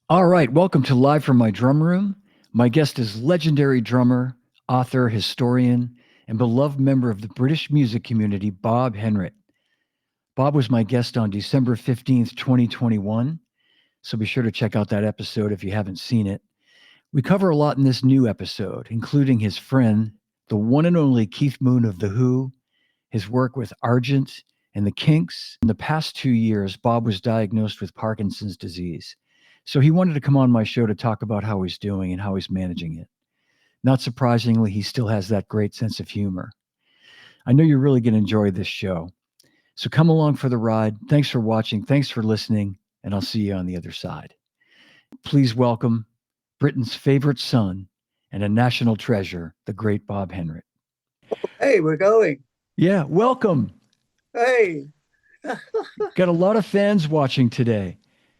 All right, welcome to Live from My Drum Room. My guest is legendary drummer, author, historian, and beloved member of the British music community, Bob Henrit. Bob was my guest on December 15th, 2021, so be sure to check out that episode if you haven't seen it. We cover a lot in this new episode, including his friend, the one and only Keith Moon of The Who, his work with Argent and the Kinks. In the past 2 years, Bob was diagnosed with Parkinson's disease. So he wanted to come on my show to talk about how he's doing and how he's managing it. Not surprisingly, he still has that great sense of humor. I know you're really going to enjoy this show. So come along for the ride. Thanks for watching. Thanks for listening. And I'll see you on the other side. Please welcome Britain's favorite son and a national treasure, the great Bob Henrit. Hey, we're going. Yeah, welcome. Hey. Got a lot of fans watching today.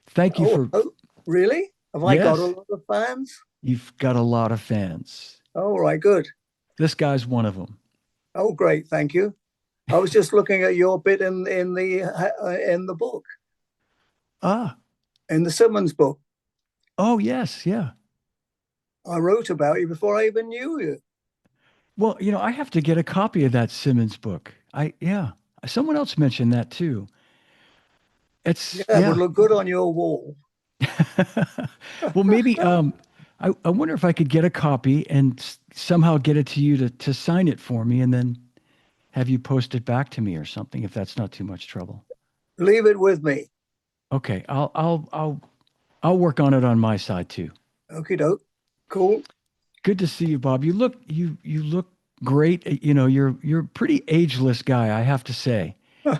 Thank you Oh, for, oh, really? Have I got a yes, lot of fans? you've got a lot of fans. All right, good. This guy's one of them. Oh, great, thank you. I was just looking at your bit in the book, Ah, in the Simmons book. oh, yes, yeah. I wrote about you before I even knew you. Well, I have to get a copy of that Simmons book. Yeah, someone else mentioned that too. Yeah, It's, it would yeah. look good on your wall. Well, maybe, I wonder if I could get a copy and somehow get it to you to sign it for me and then have you post it back to me or something if that's not too much trouble. Leave it with me. Okay, I'll work on it on my side too. Okie doke. Cool. Good to see you, Bob. You look great. You're a pretty ageless guy, I have to say,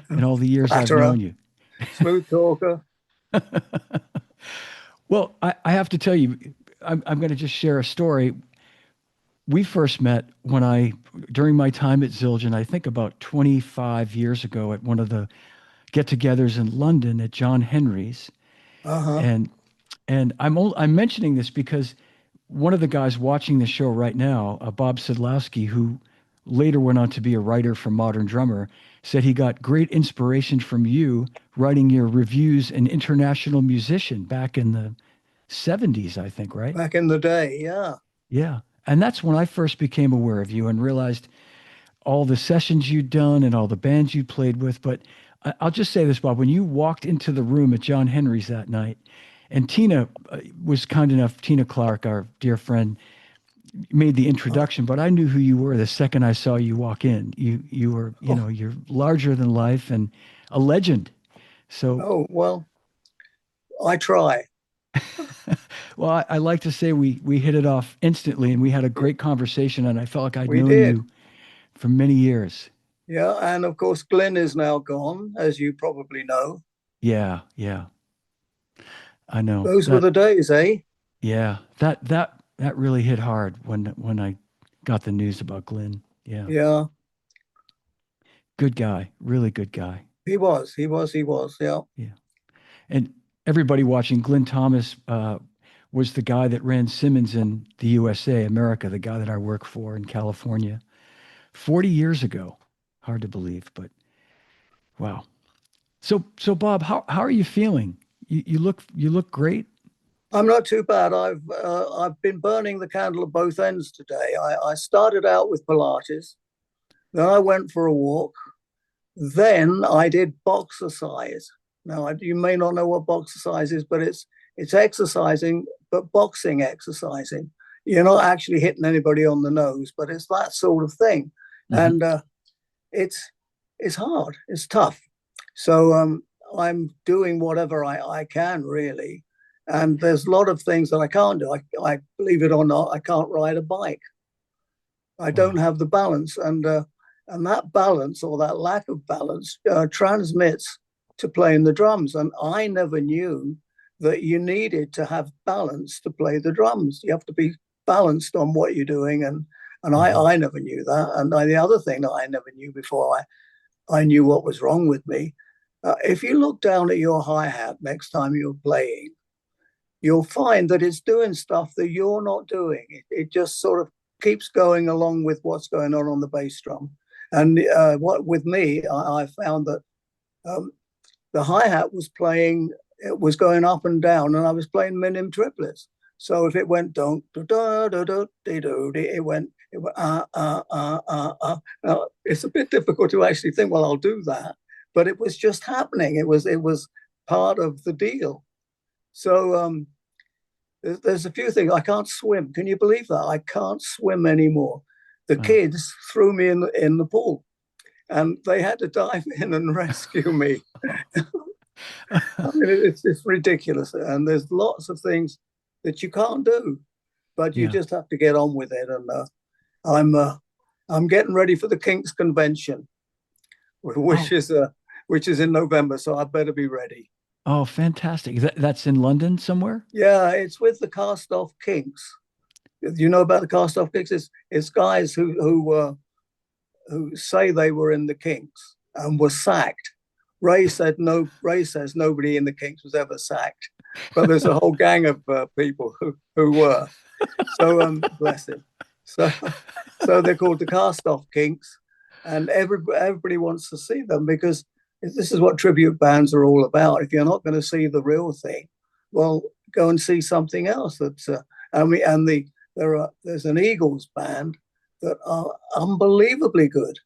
in all the years I've Flatterer, known you. smooth talker. Well, I have to tell you, I'm going to just share a story. We first met during my time at Zildjian, I think about 25 years ago at one of the get-togethers in London at John Henry's. Uh-huh. And I'm mentioning this because one of the guys watching the show right now, Bob Sidlowski, who later went on to be a writer for Modern Drummer, said he got great inspiration from you writing your reviews in International Musician back in the 70s, I think, right? Back in the day, yeah. Yeah. And that's when I first became aware of you and realized all the sessions you'd done and all the bands you played with. But I'll just say this, Bob, when you walked into the room at John Henry's that night, and Tina was kind enough, Tina Clark, our dear friend, made the Oh, introduction, but I knew who you were the second I saw you walk in. You were, oh, you're larger than life and a legend. So, oh, well, I try. well, I like to say we hit it off instantly, and we had a great conversation, and I felt like I'd We known did. you for many years. Yeah, and of course, Glenn is now gone, as you probably know. Yeah, yeah, I know Those were that. the days, eh? Yeah, that really hit hard when I got the news about Glenn. Yeah, Yeah, good guy, really good guy. he was. Yeah. Yeah. And everybody watching, Glenn Thomas was the guy that ran Simmons in the USA, America, the guy that I work for in California 40 years ago. Hard to believe, but wow. So Bob, how are you feeling? You look great. I'm not too bad. I've been burning the candle at both ends today. I started out with Pilates, then I went for a walk, then I did boxercise. Now you may not know what boxercise is, but it's exercising, but boxing exercising. You're not actually hitting anybody on the nose, but it's that sort of thing, Hmm. and it's it's hard. It's tough. So I'm doing whatever I can really. And there's a lot of things that I can't do. I believe it or not, I can't ride a bike. I don't Wow. have the balance, and that balance or that lack of balance transmits to playing the drums. And I never knew that you needed to have balance to play the drums. You have to be balanced on what you're doing, and Hmm. I never knew that. And the other thing that I never knew before I knew what was wrong with me. If you look down at your hi hat next time you're playing, you'll find that it's doing stuff that you're not doing. It just sort of keeps going along with what's going on the bass drum. And what with me, I found that um, the hi hat was playing it was going up and down, and I was playing minim triplets. So if it went don't do do do do do, it went Now, it's a bit difficult to actually think, well, I'll do that, but it was just happening. It was part of the deal. So there's a few things. I can't swim. Can you believe that? I can't swim anymore. The Oh. kids threw me in the pool, and they had to dive in and rescue me. I mean, it's ridiculous, and there's lots of things that you can't do, but you Yeah. just have to get on with it. And I'm I'm getting ready for the Kinks convention, which Oh. is in November, so I better be ready. Oh, fantastic. That's in London somewhere? Yeah, it's with the Cast Off Kinks. You know about the Cast Off Kinks? It's guys who say they were in the Kinks and were sacked. Ray said no. Ray says nobody in the Kinks was ever sacked, but there's a whole gang of people who were. So bless him. So they're called the Cast Off Kinks, and everybody wants to see them because this is what tribute bands are all about. If you're not going to see the real thing, well, go and see something else. That's there's an Eagles band that are unbelievably good,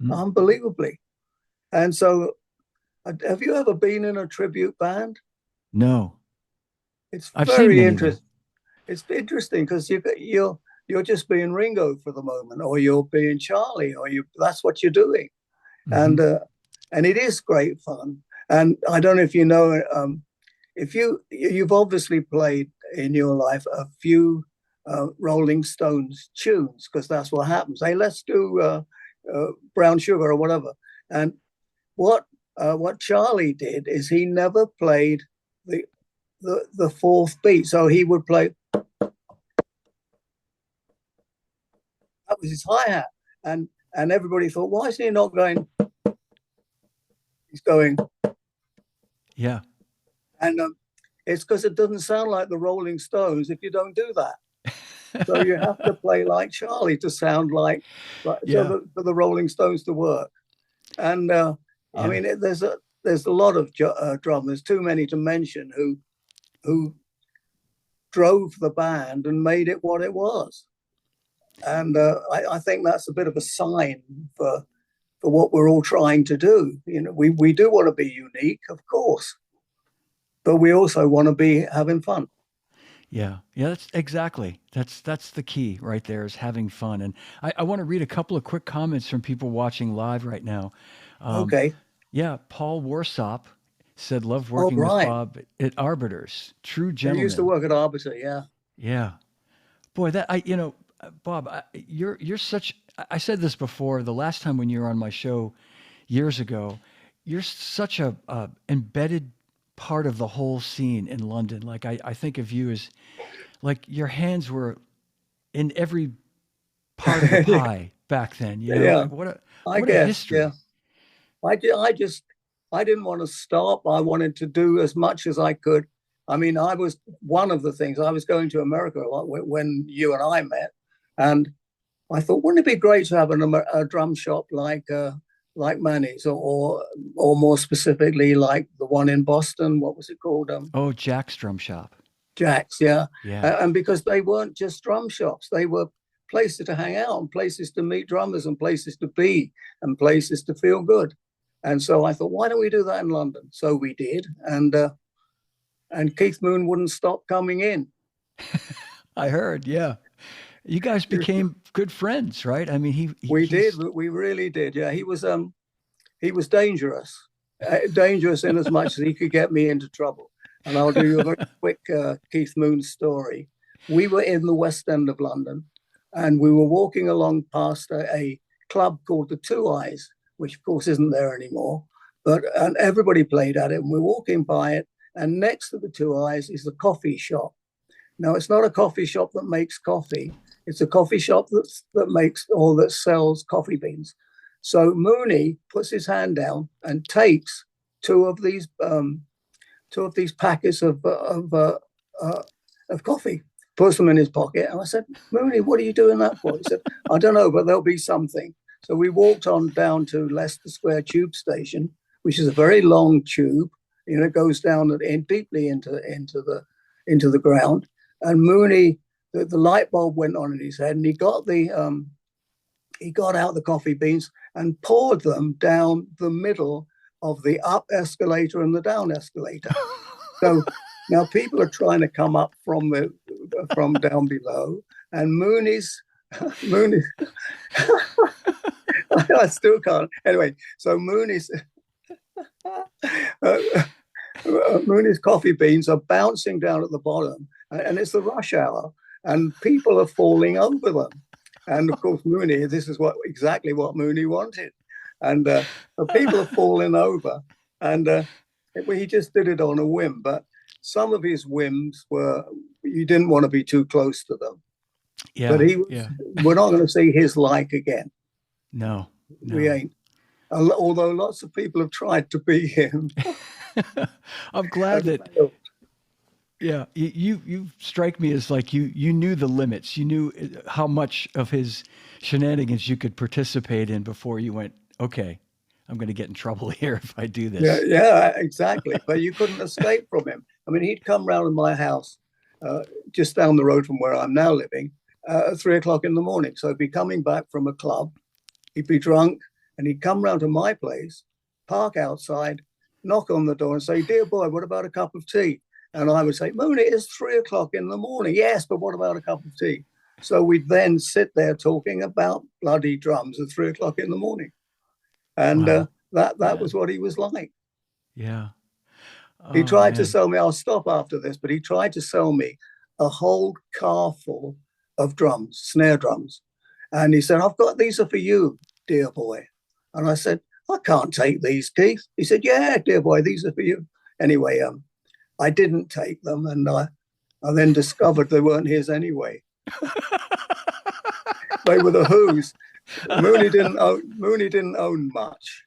Mm. unbelievably. And so, have you ever been in a tribute band? No. It's I've seen very many though. interesting. It's interesting because you're just being Ringo for the moment, or you're being Charlie, or you that's what you're doing, Hmm. and and it is great fun. And I don't know if you know, if you've obviously played in your life a few Rolling Stones tunes because that's what happens. Hey, let's do Brown Sugar or whatever. And what Charlie did is he never played the the fourth beat, so he would play. That was his hi hat, and everybody thought, why is he not going? He's going, Yeah. and it's because it doesn't sound like the Rolling Stones if you don't do that. So you have to play like Charlie to sound like Yeah. for the Rolling Stones to work. And I Yeah. mean, there's a lot of drummers, too many to mention, who drove the band and made it what it was. And I think that's a bit of a sign for what we're all trying to do. You know, we do want to be unique, of course, but we also want to be having fun. Yeah. Yeah. That's exactly. That's the key right there is having fun. And I want to read a couple of quick comments from people watching live right now. Um, Okay. yeah. Paul Warsop said, love All working with right. Bob at Arbiters. True I used to gentleman. work at Arbiter. Yeah. Yeah. Boy, Bob, you're such. I said this before the last time when you were on my show years ago. You're such a embedded part of the whole scene in London. Like I think of you as like your hands were in every part of the Yeah. pie back then. Yeah. Like I what a guess. Yeah. history. I just I didn't want to stop. I wanted to do as much as I could. I mean, I was one of the things I was going to America a lot when you and I met, and I thought, wouldn't it be great to have a drum shop like Manny's, or more specifically, like the one in Boston? What was it called? Oh, Jack's Drum Shop. Jack's, yeah. Yeah, And because they weren't just drum shops, they were places to hang out and places to meet drummers and places to be and places to feel good. And so I thought, why don't we do that in London? So we did, and Keith Moon wouldn't stop coming in. I heard. Yeah, you guys became good friends, right? I mean, We did, he's we really did. Yeah, he was dangerous, dangerous in as much as he could get me into trouble. And I'll do you a very quick Keith Moon story. We were in the West End of London, and we were walking along past a club called the Two Eyes, which of course isn't there anymore. But and everybody played at it, and we're walking by it. And next to the Two Eyes is the coffee shop. Now it's not a coffee shop that makes coffee; it's a coffee shop that makes or that sells coffee beans. So Mooney puts his hand down and takes two of these two of these packets of coffee, puts them in his pocket. And I said, Mooney, what are you doing that for? He said, I don't know, but there'll be something. So we walked on down to Leicester Square Tube Station, which is a very long tube. goes down and deeply into the ground. And Mooney, the light bulb went on in his head, and he got out the coffee beans and poured them down the middle of the up escalator and the down escalator. So now people are trying to come up from down below, and Mooney's I still can't. Anyway, so Mooney's coffee beans are bouncing down at the bottom, and it's the rush hour, and people are falling over them. And of course, Mooney, this is exactly what Mooney wanted. And people are falling over. And he just did it on a whim. But some of his whims were, you didn't want to be too close to them. Yeah. But we're not going to see his like again. No. We ain't. Although lots of people have tried to be him. I'm glad that. Yeah, you strike me as like you knew the limits. You knew how much of his shenanigans you could participate in before you went, okay, I'm going to get in trouble here if I do this. Yeah, exactly. But you couldn't escape from him. I mean, he'd come round to my house just down the road from where I'm now living at 3:00 in the morning. So he'd be coming back from a club. He'd be drunk, and he'd come round to my place, park outside, knock on the door and say, "Dear boy, what about a cup of tea?" And I would say, "Mooney, it's 3:00 in the morning." "Yes, but what about a cup of tea?" So we'd then sit there talking about bloody drums at 3:00 in the morning. And Wow. that was what he was like. Yeah. Oh, he tried to sell me, I'll stop after this, but he tried to sell me a whole car full of drums, snare drums. And he said, "These are for you, dear boy." And I said, "I can't take these, Keith." He said, "Yeah, dear boy, these are for you." Anyway, I didn't take them, and I then discovered they weren't his anyway. They were the Who's. Mooney didn't own much.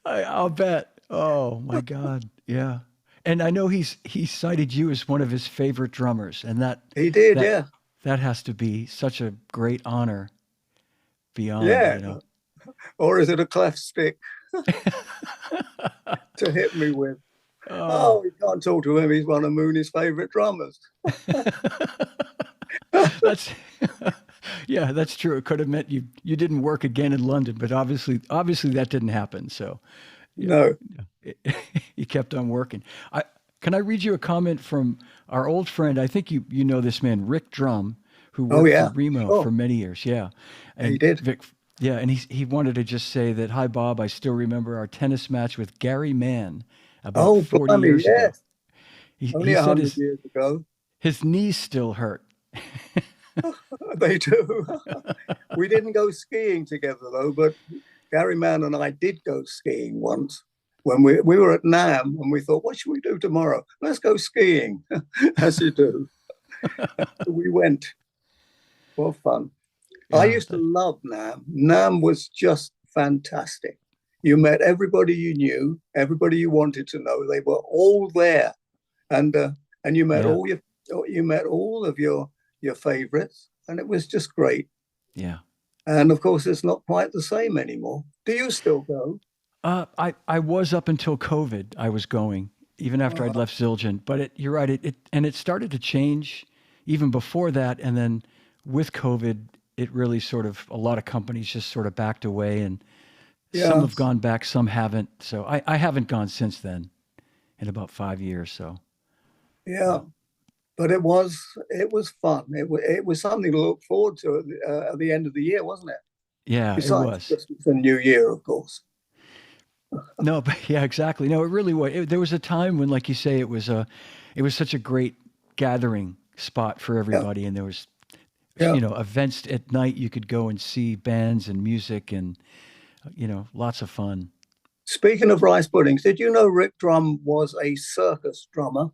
I'll bet. Oh my God. Yeah. And I know he cited you as one of his favorite drummers, and he did. Yeah. That has to be such a great honor. Beyond. Yeah. Or is it a cleft stick to hit me with? Oh, we can't talk to him. He's one of Mooney's favorite drummers. That's true. It could have meant you didn't work again in London, but obviously that didn't happen. So no, you kept on working. Can I read you a comment from our old friend? I think you know this man, Rick Drum, who worked for Remo for many years. Yeah, and he did. Vic, yeah, and he wanted to just say that, "Hi, Bob. I still remember our tennis match with Gary Mann about 40 years ago." Only 100 years ago. His knees still hurt. They do. We didn't go skiing together, though, but Gary Mann and I did go skiing once when we were at NAM, and we thought, "What should we do tomorrow? Let's go skiing," as you do. We went. What fun. I used to love NAM. NAM was just fantastic. You met everybody you knew, everybody you wanted to know. They were all there. And you met all of your favorites, and it was just great. Yeah. And of course, it's not quite the same anymore. Do you still go? I was up until COVID. I was going even after I'd left Zildjian. But you're right. It started to change even before that, and then with COVID, it really sort of, a lot of companies just sort of backed away, and some have gone back, some haven't. So I haven't gone since then in about 5 years. So yeah. But it was fun. It was something to look forward to at the end of the year, wasn't it? Yeah, besides it was. Christmas and New Year, of course. No, but yeah, exactly. No, it really was. There was a time when, like you say, it was such a great gathering spot for everybody, and there was, events at night. You could go and see bands and music, and lots of fun. Speaking of rice puddings, did you know Rick Drum was a circus drummer?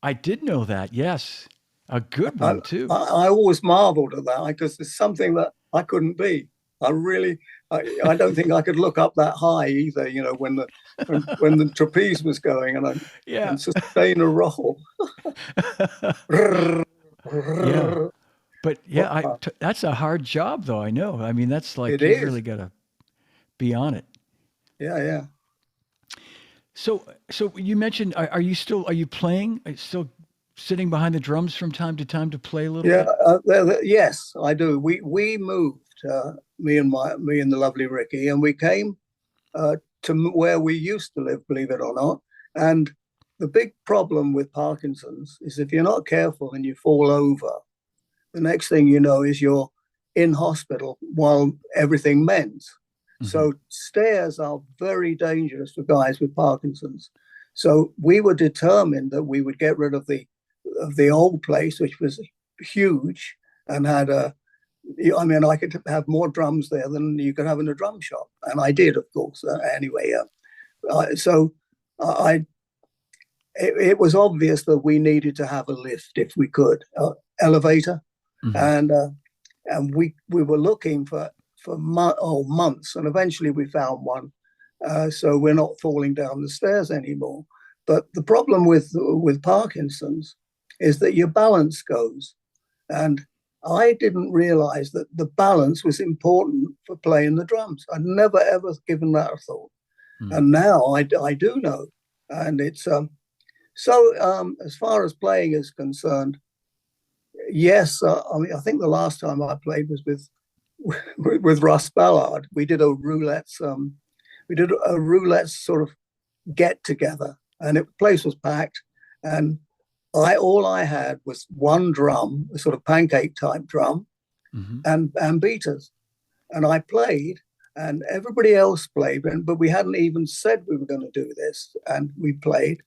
I did know that. Yes, a good one too. I always marveled at that because it's something that I couldn't be. I don't think I could look up that high either. When the trapeze was going and sustain a roll. Yeah, but that's a hard job, though. I know. I mean, that's like you really got to be on it. Yeah. So you mentioned, are you playing? Are you still sitting behind the drums from time to time to play a little Yeah, bit? yes, I do. We moved, me and the lovely Ricky, and we came to where we used to live, believe it or not. And the big problem with Parkinson's is if you're not careful and you fall over, the next thing you know is you're in hospital while everything mends. Hmm. So stairs are very dangerous for guys with Parkinson's. So we were determined that we would get rid of the old place, which was huge and had a. I mean, I could have more drums there than you could have in a drum shop, and I did, of course. Anyway, so I it was obvious that we needed to have a lift if we could, elevator, Hmm. and we were looking for months, and eventually we found one. So we're not falling down the stairs anymore. But the problem with Parkinson's is that your balance goes, and I didn't realize that the balance was important for playing the drums. I'd never ever given that a thought, Hmm. and now I do know, and it's as far as playing is concerned, yes. I mean, I think the last time I played was with Russ Ballard. We did a roulette sort of get together, and the place was packed. And I all I had was one drum, a sort of pancake type drum, Hmm. and beaters, and I played. And everybody else played, but we hadn't even said we were going to do this, and we played,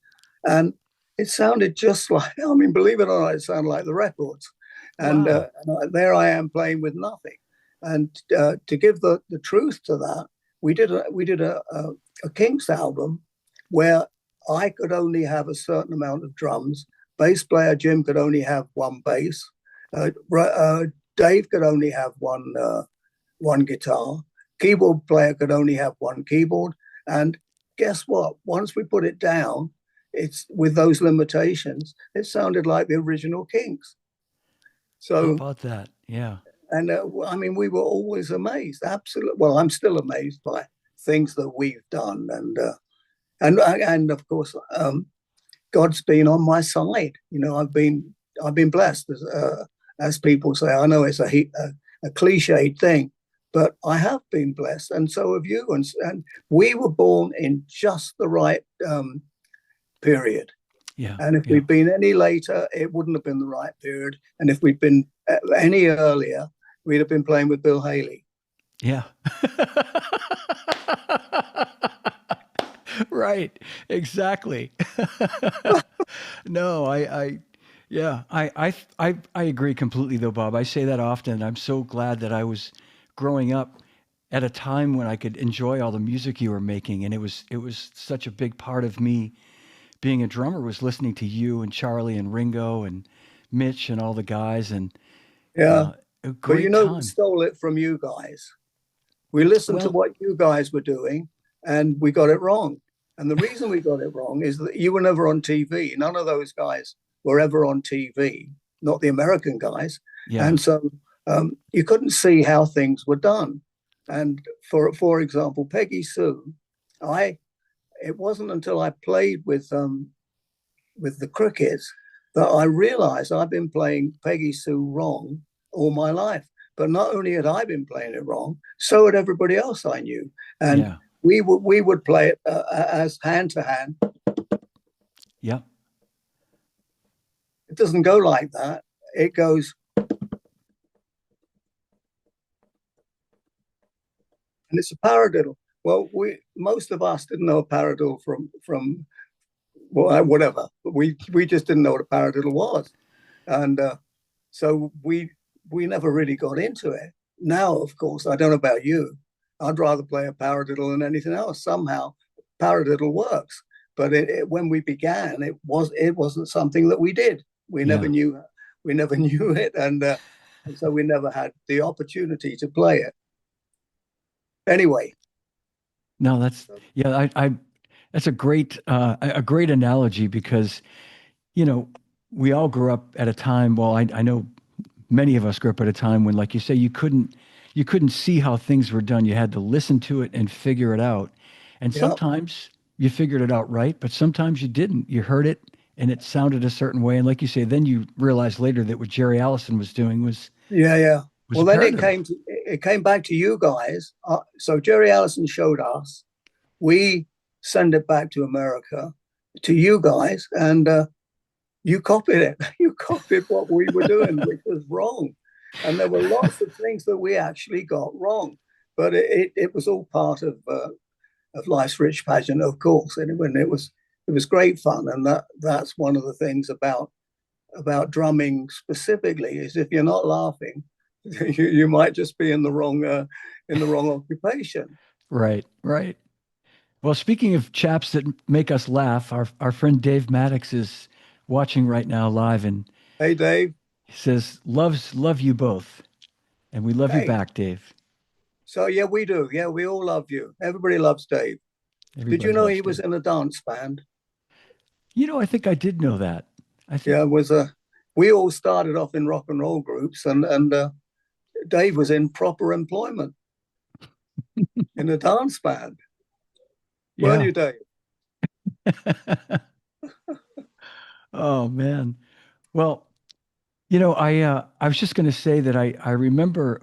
and it sounded just like. I mean, believe it or not, it sounded like the records, Wow. there I am playing with nothing. And to give the truth to that, we did a Kinks album where I could only have a certain amount of drums. Bass player Jim could only have one bass. Dave could only have one guitar. Keyboard player could only have one keyboard. And guess what? Once we put it down, it's with those limitations, it sounded like the original Kinks. How So, about that? Yeah. and I mean, we were always amazed. Absolutely. Well, I'm still amazed by things that we've done, and of course, God's been on my side. You know, I've been blessed, as people say. I know it's a cliched thing, but I have been blessed, and so have you. And we were born in just the right period. Yeah. And if Yeah. we'd been any later, it wouldn't have been the right period. And if we'd been any earlier, we'd have been playing with Bill Haley. Yeah. Right. Exactly. No, yeah, I agree completely though, Bob. I say that often. I'm so glad that I was growing up at a time when I could enjoy all the music you were making, and it was such a big part of me being a drummer was listening to you and Charlie and Ringo and Mitch and all the guys, and Yeah. a But you great know, we time. stole it from you guys. We listened to Well, what you guys were doing and we got it wrong. And the reason we got it wrong is that you were never on TV. None of those guys were ever on TV, not the American guys. yeah. And so you couldn't see how things were done. And for example, Peggy Sue, I it wasn't until I played with the Crickets that I realized I've been playing Peggy Sue wrong all my life. But not only had I been playing it wrong, so had everybody else I knew. And Yeah. we would play it as hand to hand. Yeah. It doesn't go like that. It goes, and it's a paradiddle. Well, we most of us didn't know a paradiddle from well, whatever. We just didn't know what a paradiddle was, and so we never really got into it. Now, of course, I don't know about you. I'd rather play a paradiddle than anything else. Somehow, paradiddle works. But when we began, it wasn't something that we did. We never Yeah. knew we never knew it, and so we never had the opportunity to play it. Anyway, No, yeah, that's a great analogy because, you know, we all grew up at a time, well, I know many of us grew up at a time when, like you say, you couldn't see how things were done. You had to listen to it and figure it out. And yeah, sometimes you figured it out right, but sometimes you didn't. You heard it and it sounded a certain way. And like you say, then you realized later that what Jerry Allison was doing Yeah, yeah. was Well, then imperative. it came back to you guys. So Jerry Allison showed us. We send it back to America, to you guys, and you copied it. You copied what we were doing, which was wrong. And there were lots of things that we actually got wrong, but it was all part of life's rich pageant, of course. And it was great fun, and that's one of the things about drumming specifically is if you're not laughing, you might just be in the wrong occupation. Right, right. Well, speaking of chaps that make us laugh, our friend Dave Maddox is watching right now live and Hey, Dave. he says, love you both. And we love you Hey. back, Dave. So yeah, we do. Yeah, we all love you. Everybody loves Dave. Did you Everybody know loves he was Dave. in a dance band? I think I did know that. I think, Yeah, it was a. We all started off in rock and roll groups, and Dave was in proper employment in a dance band, weren't yeah. you, Dave? Oh man. Well, I was just going to say that I remember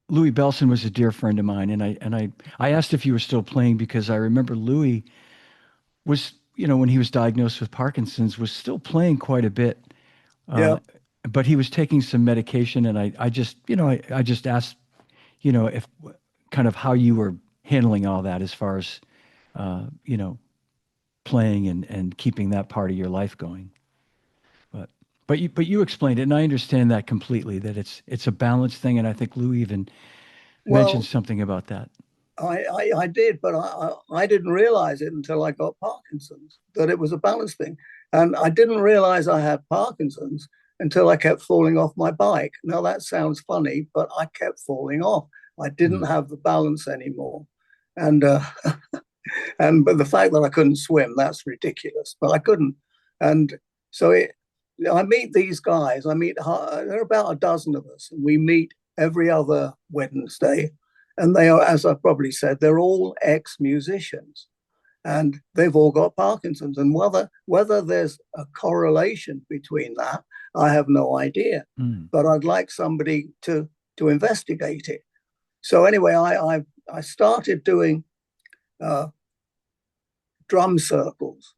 Louis Belson was a dear friend of mine, and I asked if you were still playing because I remember Louis was, when he was diagnosed with Parkinson's, was still playing quite a bit, Yeah. uh, but he was taking some medication, and I just, I just asked, if kind of how you were handling all that as far as, playing and keeping that part of your life going. But but you explained it, and I understand that completely. That it's a balance thing, and I think Lou even mentioned Well, something about that. I did, but I didn't realize it until I got Parkinson's, that it was a balance thing. And I didn't realize I had Parkinson's until I kept falling off my bike. Now, that sounds funny, but I kept falling off. I didn't Mm. have the balance anymore. And, but the fact that I couldn't swim, that's ridiculous, but I couldn't. And so I meet these guys, there are about a dozen of us, and we meet every other Wednesday, and they are, as I probably said, they're all ex-musicians, and they've all got Parkinson's. And whether there's a correlation between that, I have no idea. Mm. But I'd like somebody to investigate it. So anyway, I started doing uh, drum circles,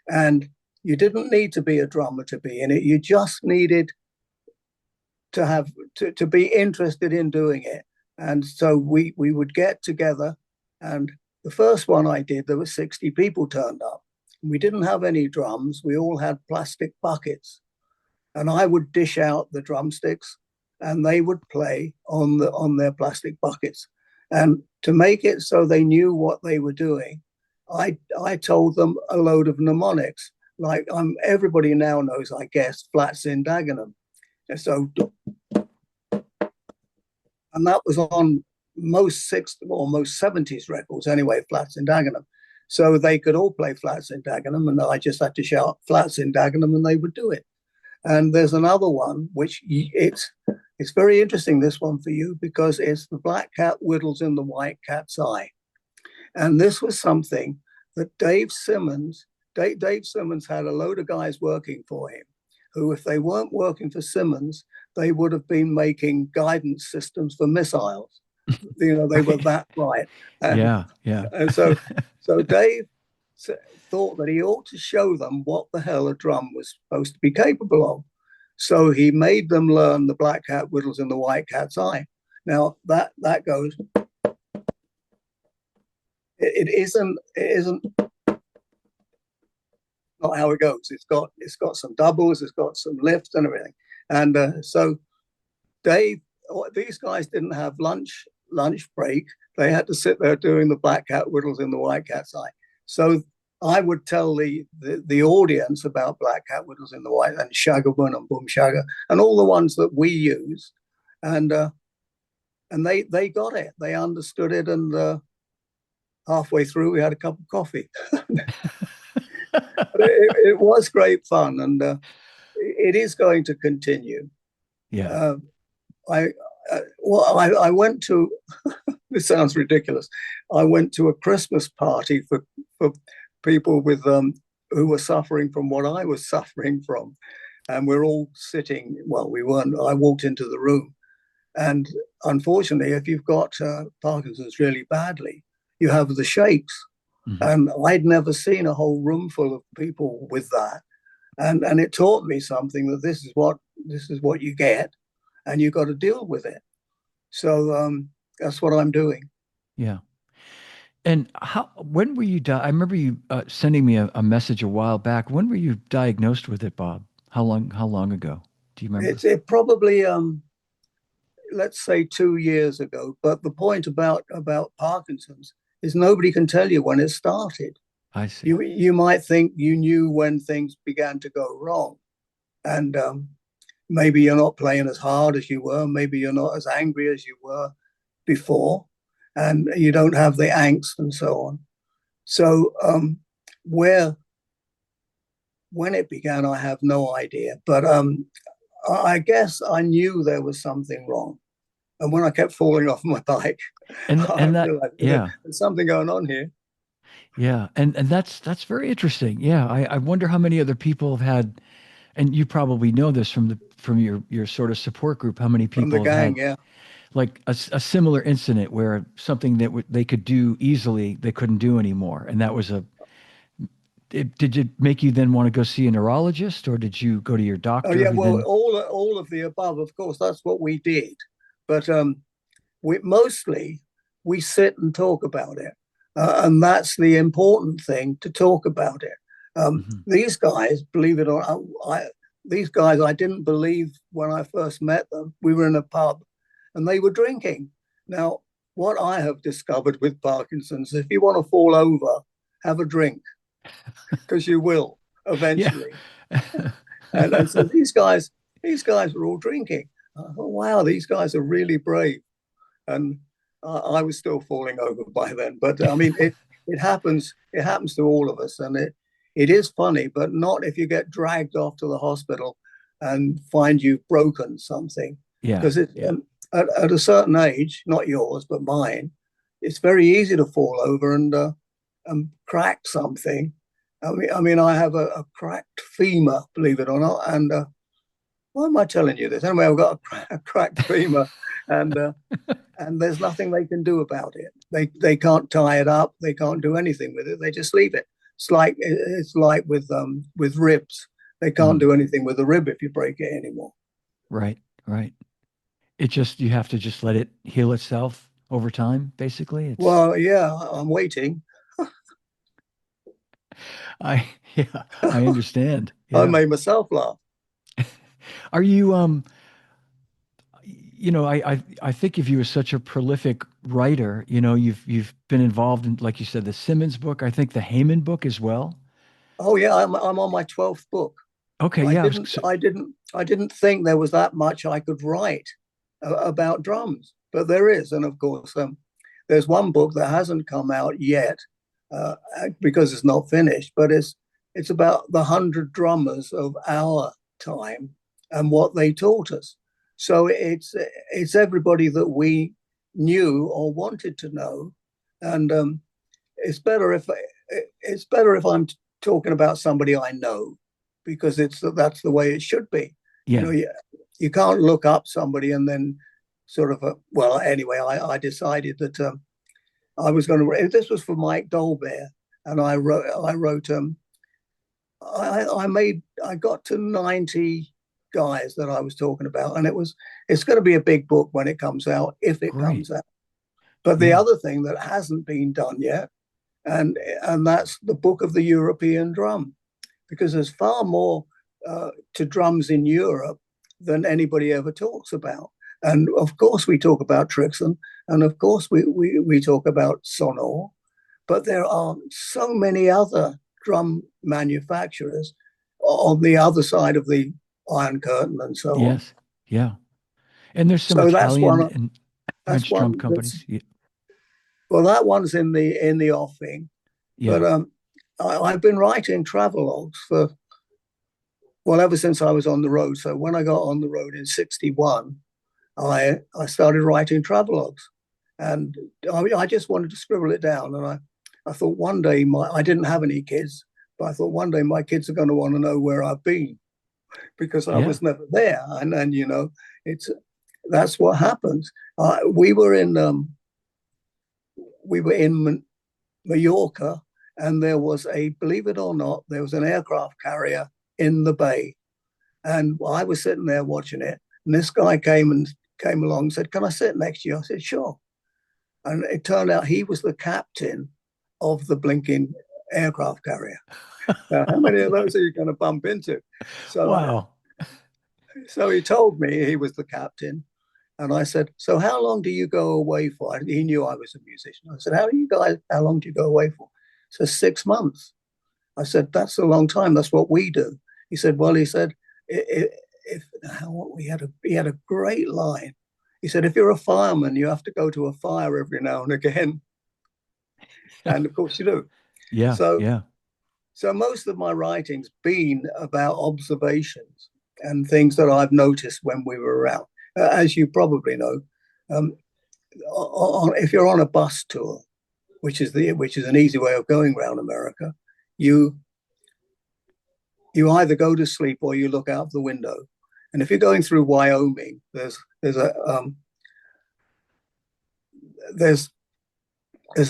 and you didn't need to be a drummer to be in it. You just needed to be interested in doing it. And so we would get together, and the first one I did, there were 60 people turned up. We didn't have any drums. We all had plastic buckets, and I would dish out the drumsticks, and they would play on their plastic buckets. And to make it so they knew what they were doing, I told them a load of mnemonics. Like everybody now knows, I guess, flats in Dagenham. And so, and that was on most 60s or most 70s records anyway, flats in Dagenham. So they could all play flats in Dagenham, and I just had to shout flats in Dagenham, and they would do it. And there's another one which it's very interesting, this one for you, because it's the black cat whittles in the white cat's eye. And this was something that Dave Simmons had a load of guys working for him who, if they weren't working for Simmons, they would have been making guidance systems for missiles. They were Right. that bright. And, Yeah. Yeah. and so Dave thought that he ought to show them what the hell a drum was supposed to be capable of. So he made them learn the black cat whittles in the white cat's eye. Now that goes. It isn't not how it goes. It's got some doubles, it's got some lifts and everything. And so Dave, these guys didn't have lunch break. They had to sit there doing the black cat whittles in the white cat's eye. So I would tell the audience about black cat whittles in the white and shagabun and boom shagger and all the ones that we use, and they got it. They understood it, and halfway through we had a cup of coffee. It was great fun, and it is going to continue. Yeah. Uh, I well, I went to this sounds ridiculous. I went to a Christmas party for people with who were suffering from what I was suffering from, and we're all sitting. Well, we weren't. I walked into the room, and unfortunately, if you've got Parkinson's really badly, you have the shakes. Mhm. And I'd never seen a whole room full of people with that, and it taught me something that this is what you get, and you got to deal with it. So that's what I'm doing. Yeah. And when were you I remember you sending me a message a while back. When were you diagnosed with it, Bob? How long ago? Do you remember? It probably let's say 2 years ago. But the point about Parkinson's is nobody can tell you when it started. I see. You might think you knew when things began to go wrong, and maybe you're not playing as hard as you were, maybe you're not as angry as you were before, and you don't have the angst and so on. So where when it began, I have no idea, but I guess I knew there was something wrong. And when I kept falling off my bike, I And that realized yeah. there's something going on here. Yeah. And that's very interesting. Yeah. I wonder how many other people have had, and you probably know this from your sort of support group, how many From the people have gang, had yeah. like a similar incident where something that they could do easily, they couldn't do anymore. And that was did it make you then want to go see a neurologist, or did you go to your Oh doctor yeah, who well, then, all of the above, of course, that's what we did. But we mostly we sit and talk about it, and that's the important thing to talk about it. Mhm. These guys, believe it or not, these guys I didn't believe when I first met them. We were in a pub, and they were drinking. Now, what I have discovered with Parkinson's, if you want to fall over, have a drink because you will Yeah. eventually. And so these guys were all drinking. I thought, wow, these guys are really brave. And I was still falling over by then. But I mean, it happens. It happens to all of us, and it is funny, but not if you get dragged off to the hospital and find you've broken something. Yeah. Because Yeah. at a certain age, not yours but mine, it's very easy to fall over and crack something. I mean, I have a cracked femur, believe it or not, and why am I telling you this? Anyway, I've got a cracked femur, and and there's nothing they can do about it. They can't tie it up. They can't do anything with it. They just leave it. It's like with ribs. They can't Mm. do anything with the rib if you break it anymore. Right. Right. It just, you have to just let it heal itself over time, basically. Well, yeah, I'm waiting. I, yeah, I understand. I Yeah. made myself laugh. Are you, I think of you as such a prolific writer. You've been involved in, like you said, the Simmons book, I think the Heyman book as well. Oh yeah, I'm on my 12th book. Okay. Yeah. I didn't think there was that much I could write about drums, but there is. And of course, there's one book that hasn't come out yet uh, because it's not finished, but it's about the 100 drummers of our time and what they taught us. So it's everybody that we knew or wanted to know, and it's better if it's better if I'm talking about somebody I know, because that's the way it should be. You know, Yeah. you can't look up somebody and then sort of well. Anyway, I decided that I was going to. This was for Mike Dolbear, and I wrote I got to 90 guys that I was talking about, and it's going to be a big book when it comes out, if it Great. comes out. But the Yeah. other thing that hasn't been done yet, and that's the book of the European drum, because there's far more to drums in Europe than anybody ever talks about. And of course, we talk about Trixon, and of course, we talk about Sonor, but there are so many other drum manufacturers on the other side of the Iron Curtain and so on. Yes. Yeah. And there's some So Italian and that's French drum one that's companies. Yeah. well, that one's in the offing. But Yeah. I've been writing travelogues for well ever since I was on the road. So when I got on the road in '61, I started writing travelogues, And I just wanted to scribble it down. And I thought one day I didn't have any kids, but I thought one day my kids are going to want to know where I've been because I Yeah. was never there. And you know, that's what happens. We were in Mallorca, and there was believe it or not, there was an aircraft carrier in the bay, and I was sitting there watching it, and this guy came along and said, "Can I sit next to you?" I said, "Sure." And it turned out he was the captain of the blinking aircraft carrier. Now, how many of those are you going to bump into? Wow. So he told me he was the captain. And I said, "So how long do you go away for?" He knew I was a musician. I said, how long do you go away for?" He said, 6 months. I said, "That's a long time. That's what we do." He said, "Well," he said, he had a great line. He said, "If you're a fireman, you have to go to a fire every now and again." And of course you do. Yeah. So, Yeah. so most of my writing's been about observations and things that I've noticed when we were around. As you probably know, um, if you're on a bus tour, which is an easy way of going around America, you either go to sleep or you look out the window. And if you're going through Wyoming, there's a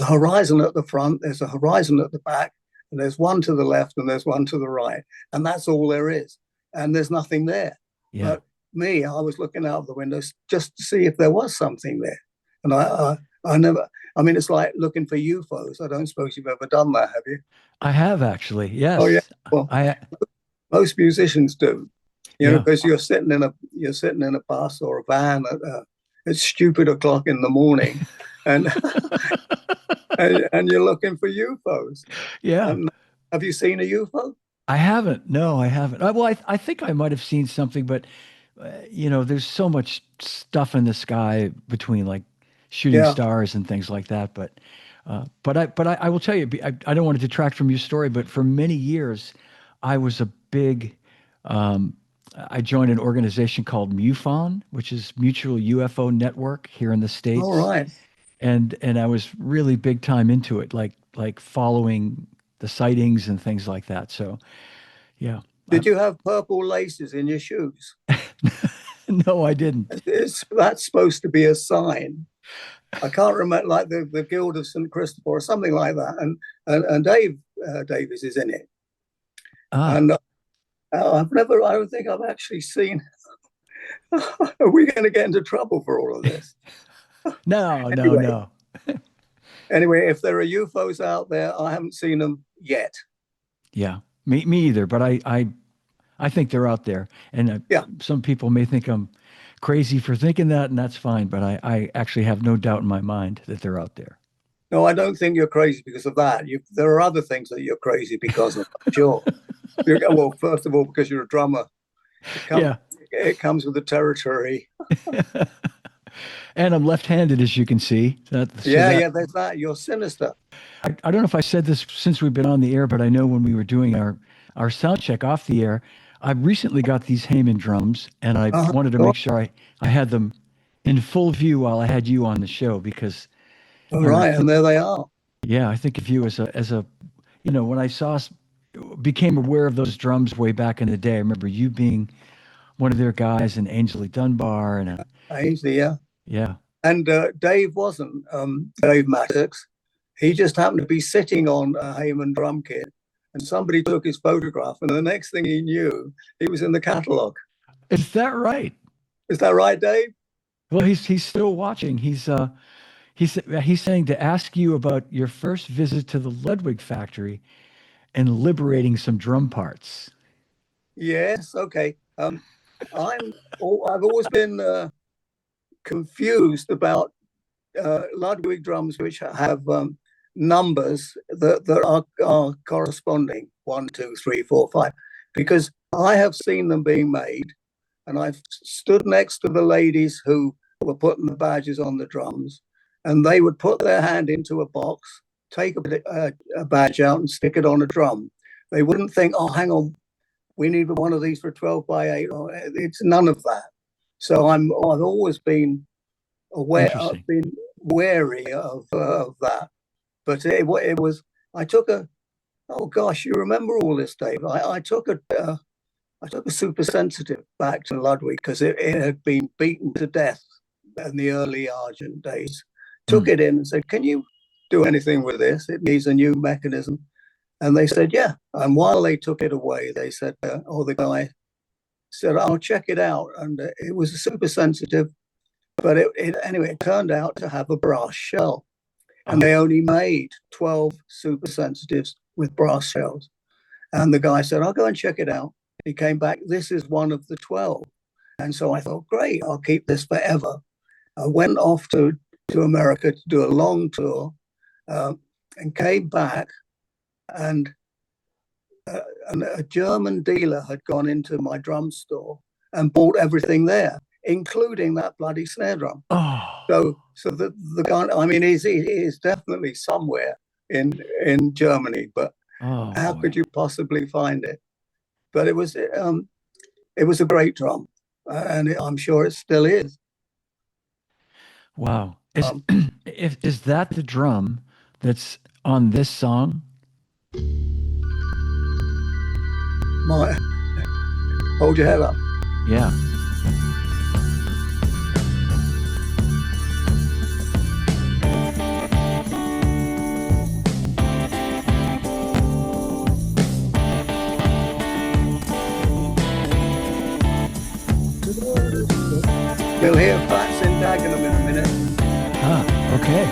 horizon at the front, there's a horizon at the back, and there's one to the left and there's one to the right, and that's all there is. And there's nothing there. Yeah. But me, I was looking out the windows just to see if there was something there, and I never. I mean, it's like looking for UFOs. I don't suppose you've ever done that, have you? I have actually. Oh yeah. Yes. Well, I most musicians do, Yeah. because you're sitting in a bus or a van at stupid o'clock in the morning, and and you're looking for UFOs. Yeah. And have you seen a UFO? I haven't. No, I haven't. Well, I think I might have seen something, but there's so much stuff in the sky between like shooting Yeah. stars and things like that. But I will tell you, I don't want to detract from your story, but for many years, I was a big. Um, I joined an organization called MUFON, which is Mutual UFO Network here in the All States, right. and I was really big time into it, like following the sightings and things like that. So yeah. Did you have purple laces in your shoes? No, I didn't. That's supposed to be a sign. I can't remember, like the Guild of St. Christopher or something like that. And Dave Davies is in it. Ah, And I don't think I've actually seen. Are we going to get into trouble for all of this? no, no, Anyway, no. if there are UFOs out there, I haven't seen them yet. Yeah, me either. But I think they're out there, and Yeah. some people may think I'm crazy for thinking that, and that's fine. But I actually have no doubt in my mind that they're out there. No, I don't think you're crazy because of that. There are other things that you're crazy because of. Sure. Well, first of all, because you're a drummer, it comes Yeah. it comes with the territory. And I'm left-handed, as you can see. So Yeah, that yeah. There's that. You're sinister. I don't know if I said this since we've been on the air, but I know when we were doing our sound check off the air, I recently got these Heyman drums, and I wanted to All make sure I had them in full view while I had you on the show because I right, think and there they are. yeah, I think of you as a when I became aware of those drums way back in the day. I remember you being one of their guys and Ainsley Dunbar and Ainsley, yeah. yeah. And Dave wasn't. Dave Maddox. He just happened to be sitting on a Heyman drum kit, and somebody took his photograph, and the next thing he knew, he was in the catalog. Is that right? Is that right, Dave? Well, he's still watching. He's saying to ask you about your first visit to the Ludwig factory and liberating some drum parts. Yes. Okay. I've always been confused about Ludwig drums, which have numbers that are corresponding 1, 2, 3, 4, 5, because I have seen them being made, and I've stood next to the ladies who were putting the badges on the drums, and they would put their hand into a box, take a badge out, and stick it on a drum. They wouldn't think, "Oh, hang on, we need one of these for 12 by 8." It's none of that. So I've always been aware. I've Interesting. been wary of that. But it was. I took a. Oh gosh, you remember all this, Dave? I took a super sensitive back to Ludwig because it had been beaten to death in the early Argent days. Took it in and said, "Can you do anything with this? It needs a new mechanism." And they said, "Yeah." And while they took it away, they said, the guy said, "I'll check it out." And it was a super sensitive, but anyway, it turned out to have a brass shell. And they only made 12 super sensitives with brass shells. And the guy said, "I'll go and check it out." He came back, "This is one of the 12. And so I thought, great, I'll keep this forever. I went off to America to do a long tour and came back, and a German dealer had gone into my drum store and bought everything there, including that bloody snare drum. Oh. So the guy, I mean, he's definitely somewhere in Germany, but how could you possibly find it? But it was a great drum, and I'm sure it still is. Wow. Is that the drum that's on this song? Hold your head up. Yeah. You'll hear Fats in Dagenham in a minute. Ah, okay.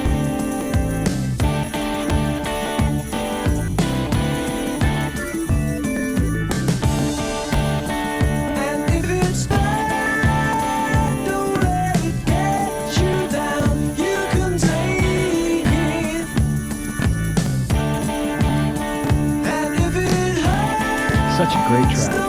Such a great track.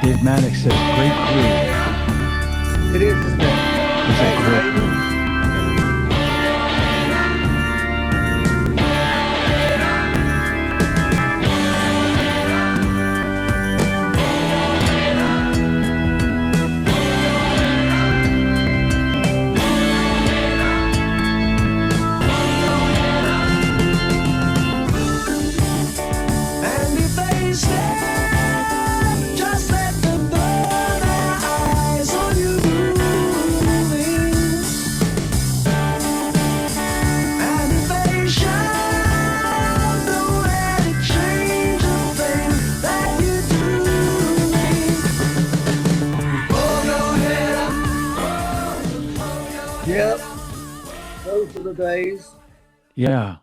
Dave Maddox says, great groove. It is. It's a great groove. Yep. Those are the days. Yeah.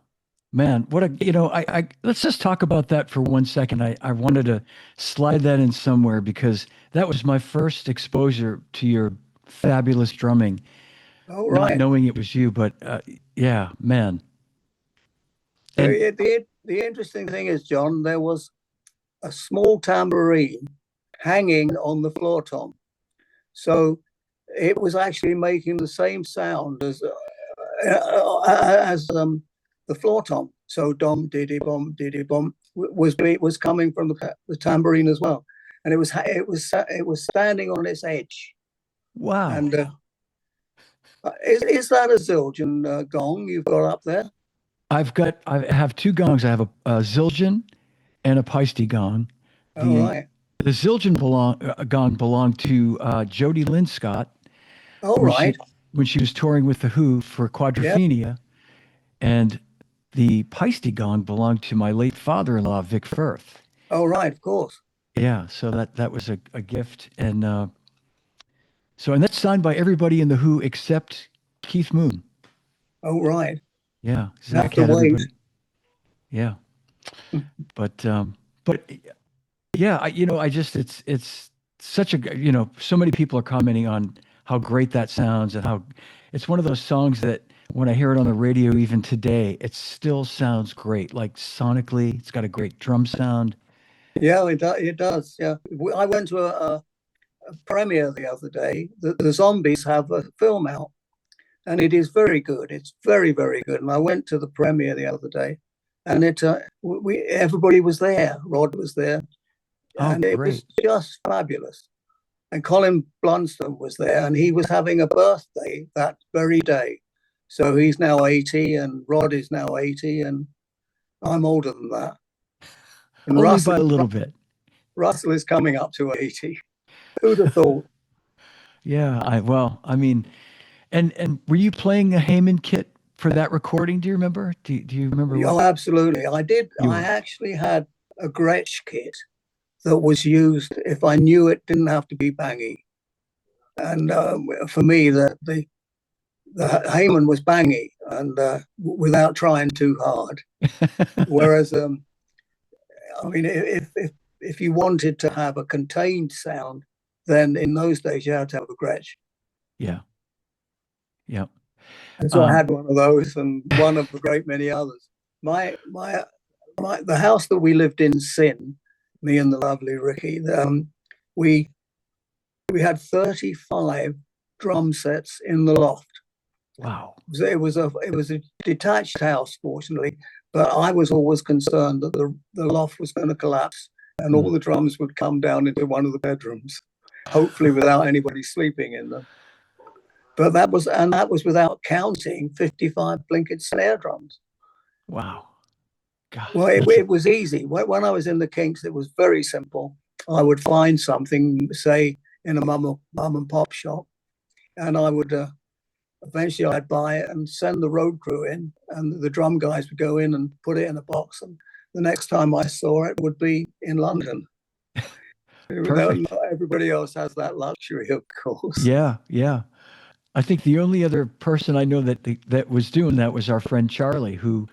Man, what I let's just talk about that for 1 second. I wanted to slide that in somewhere because that was my first exposure to your fabulous drumming. Oh, Not right. knowing it was you, but yeah, man. So And the interesting thing is, John, there was a small tambourine hanging on the floor tom. So it was actually making the same sound as the floor tom. So dom diddy bom was coming from the tambourine as well, and it was standing on its edge. Wow. And is that a Zildjian gong you've got up there? I have two gongs. I have a Zildjian and a Paiste gong. All The right. the Zildjian gong belonged to Jody Lynn Scott All when right. she was touring with the Who for Yep. Quadrophenia, and the Paiste gong belonged to my late father-in-law, Vic Firth. All right. Of course. Yeah, so that was a gift, and and that's signed by everybody in the Who except Keith Moon. All right. Yeah, You have Zach to had wait. everybody. Yeah, but yeah, I just it's such a so many people are commenting on how great that sounds and how it's one of those songs that when I hear it on the radio even today, it still sounds great. Like sonically, it's got a great drum sound. Yeah, it does. Yeah. I went to a premiere the other day. The Zombies have a film out, and it is very good. It's very, very good. And I went to the premiere the other day, and we everybody was there. Rod was there, Oh, and it was great. just fabulous. And Colin Blunstone was there, and he was having a birthday that very day. So he's now 80, and Rod is now 80, and I'm older than that. And Only by a little bit. Russell is coming up to 80. Who'd have thought? Yeah, I mean, and were you playing a Heyman kit for that recording? Do you remember? Do you remember what Oh, absolutely. I did. you I were? actually had a Gretsch kit that was used if I knew it didn't have to be bangy. And for me, the Heyman was bangy and without trying too hard. Whereas, I mean, if you wanted to have a contained sound, then in those days you had to have a Gretsch. Yeah, yeah. And so I Um, had one of those and one of a great many others. My my the house that we lived in Sin, me and the lovely Ricky, we we had 35 drum sets in the loft. wow. It was a detached house, fortunately, but I was always concerned that the loft was going to collapse and all Mm. the drums would come down into one of the bedrooms, hopefully without anybody sleeping in them. But that was without counting 55 blinking snare drums. Wow. God, Well, that's it was easy. When I was in the Kinks, it was very simple. I would find something, say, in a mum and pop shop, and I would eventually I'd buy it and send the road crew in, and the drum guys would go in and put it in a box. And the next time I saw it would be in London. perfect. Not everybody else has that luxury, of course. Yeah, yeah. I think the only other person I know that was doing that was our friend Charlie, who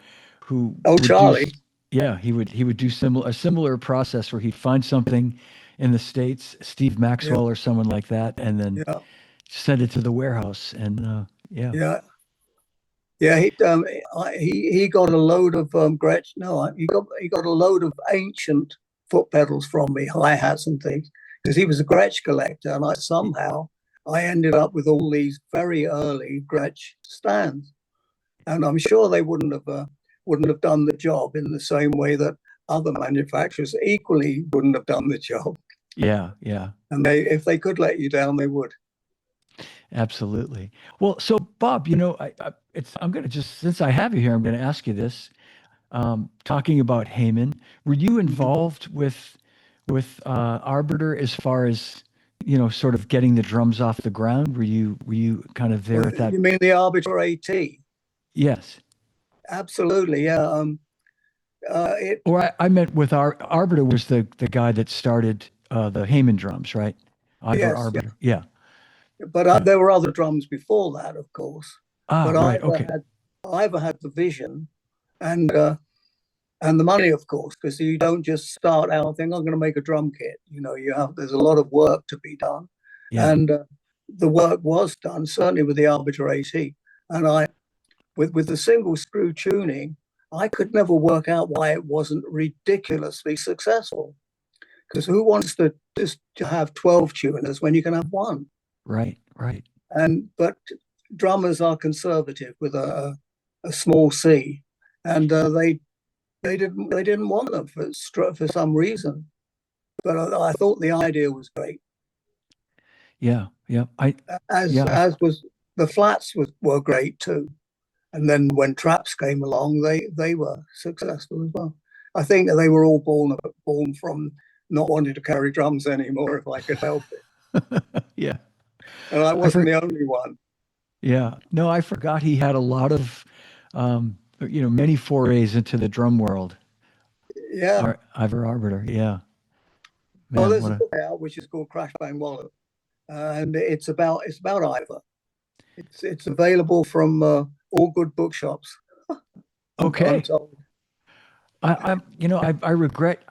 Oh, would do. Charlie. Yeah, he would do a similar process where he'd find something in the States, Steve Yeah, Maxwell or someone like that, and then yeah, send it to the warehouse. And yeah, yeah. Yeah, he got a load of Gretsch. No, he got a load of ancient foot pedals from me, hi hats and things, because he was a Gretsch collector, and I ended up with all these very early Gretsch stands, and I'm sure they wouldn't have done the job in the same way that other manufacturers equally wouldn't have done the job. yeah, yeah. And if they could let you down, they would. Absolutely. Well, so Bob, I'm going to just, since I have you here, I'm going to ask you this. Talking about Heyman, were you involved with Arbiter as far as, sort of getting the drums off the ground? Were you kind of there Well, at that? you mean the Arbiter AT? Yes. Absolutely, yeah. It Or I meant with Arbiter was the guy that started the Heyman drums, right? Ivor Yes, yeah. Arbiter. Yeah. But Yeah. there were other drums before that, of course. Ah, But right. Okay. Ivor had the vision and the money, of course, because you don't just start out and think I'm going to make a drum kit. You know, there's a lot of work to be done, Yeah. and the work was done certainly with the Arbiter AT. And with the single screw tuning, I could never work out why it wasn't ridiculously successful. Because who wants to just to have 12 tuners when you can have one? Right. Right. and but drummers are conservative with a small C, and they didn't want them for some reason. But I thought the idea was great, Yeah, yeah. as Yeah, as was the flats were great too. And then when traps came along, they were successful as well. I think they were all born from not wanting to carry drums anymore if I could help it. yeah. And I I wasn't for, the only one. yeah. No, I forgot he had a lot of, many forays into the drum world. Yeah. Ivor Arbiter. Yeah, Well, man. there's What a a book out which is called Crash Bang Wallop, and it's about Ivor. It's available from all good bookshops. I'm okay. told. I regret.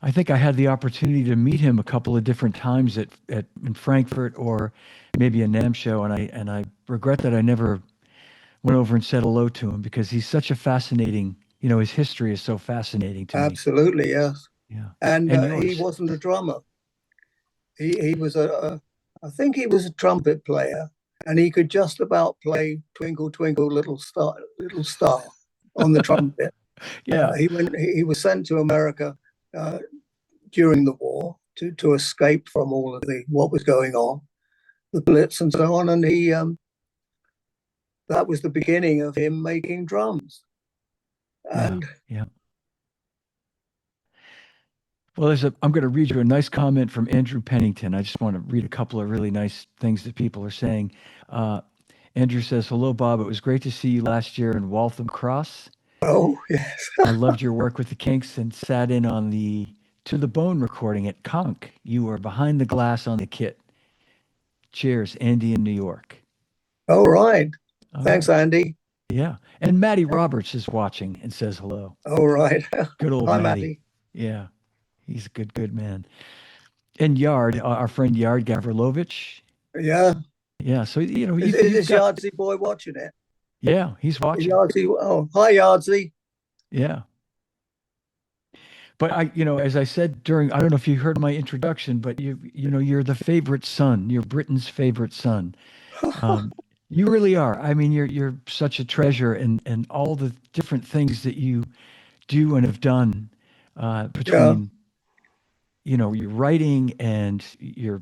I think I had the opportunity to meet him a couple of different times at in Frankfurt or maybe a NAMM show, and I regret that I never went over and said hello to him because he's such a fascinating. His history is so fascinating to me. Absolutely, yes. Yeah, And and he yours. wasn't a drummer. He was I think he was a trumpet player, and he could just about play "Twinkle Twinkle Little Star" on the trumpet. Yeah, He was sent to America uh, during the war to escape from all of the what was going on, the Blitz and so on, and he that was the beginning of him making drums. yeah, And yeah. Well, I'm going to read you a nice comment from Andrew Pennington. I just want to read a couple of really nice things that people are saying. Uh, Andrew says, "Hello, Bob. It was great to see you last year in Waltham Cross. oh yes, I loved your work with the Kinks and sat in on the To the Bone recording at Conk. You were behind the glass on the kit. Cheers, Andy in New York." all right. All Thanks, right. Andy. Yeah. And Maddie Roberts is watching and says hello. All right. Good old Hi, Maddie. Matty. Yeah. He's a good man. And Yard, our friend Yard Gavrilovich. Yeah. Yeah. So, Is you've this got, Yardsy boy watching it? yeah, he's watching. Yardsy. Oh, hi, Yardsy. Yeah. But as I said I don't know if you heard my introduction, but you're the favorite son. You're Britain's favorite son. Um, you really are. I mean, you're such a treasure, and all the different things that you do and have done Yeah. between your writing and your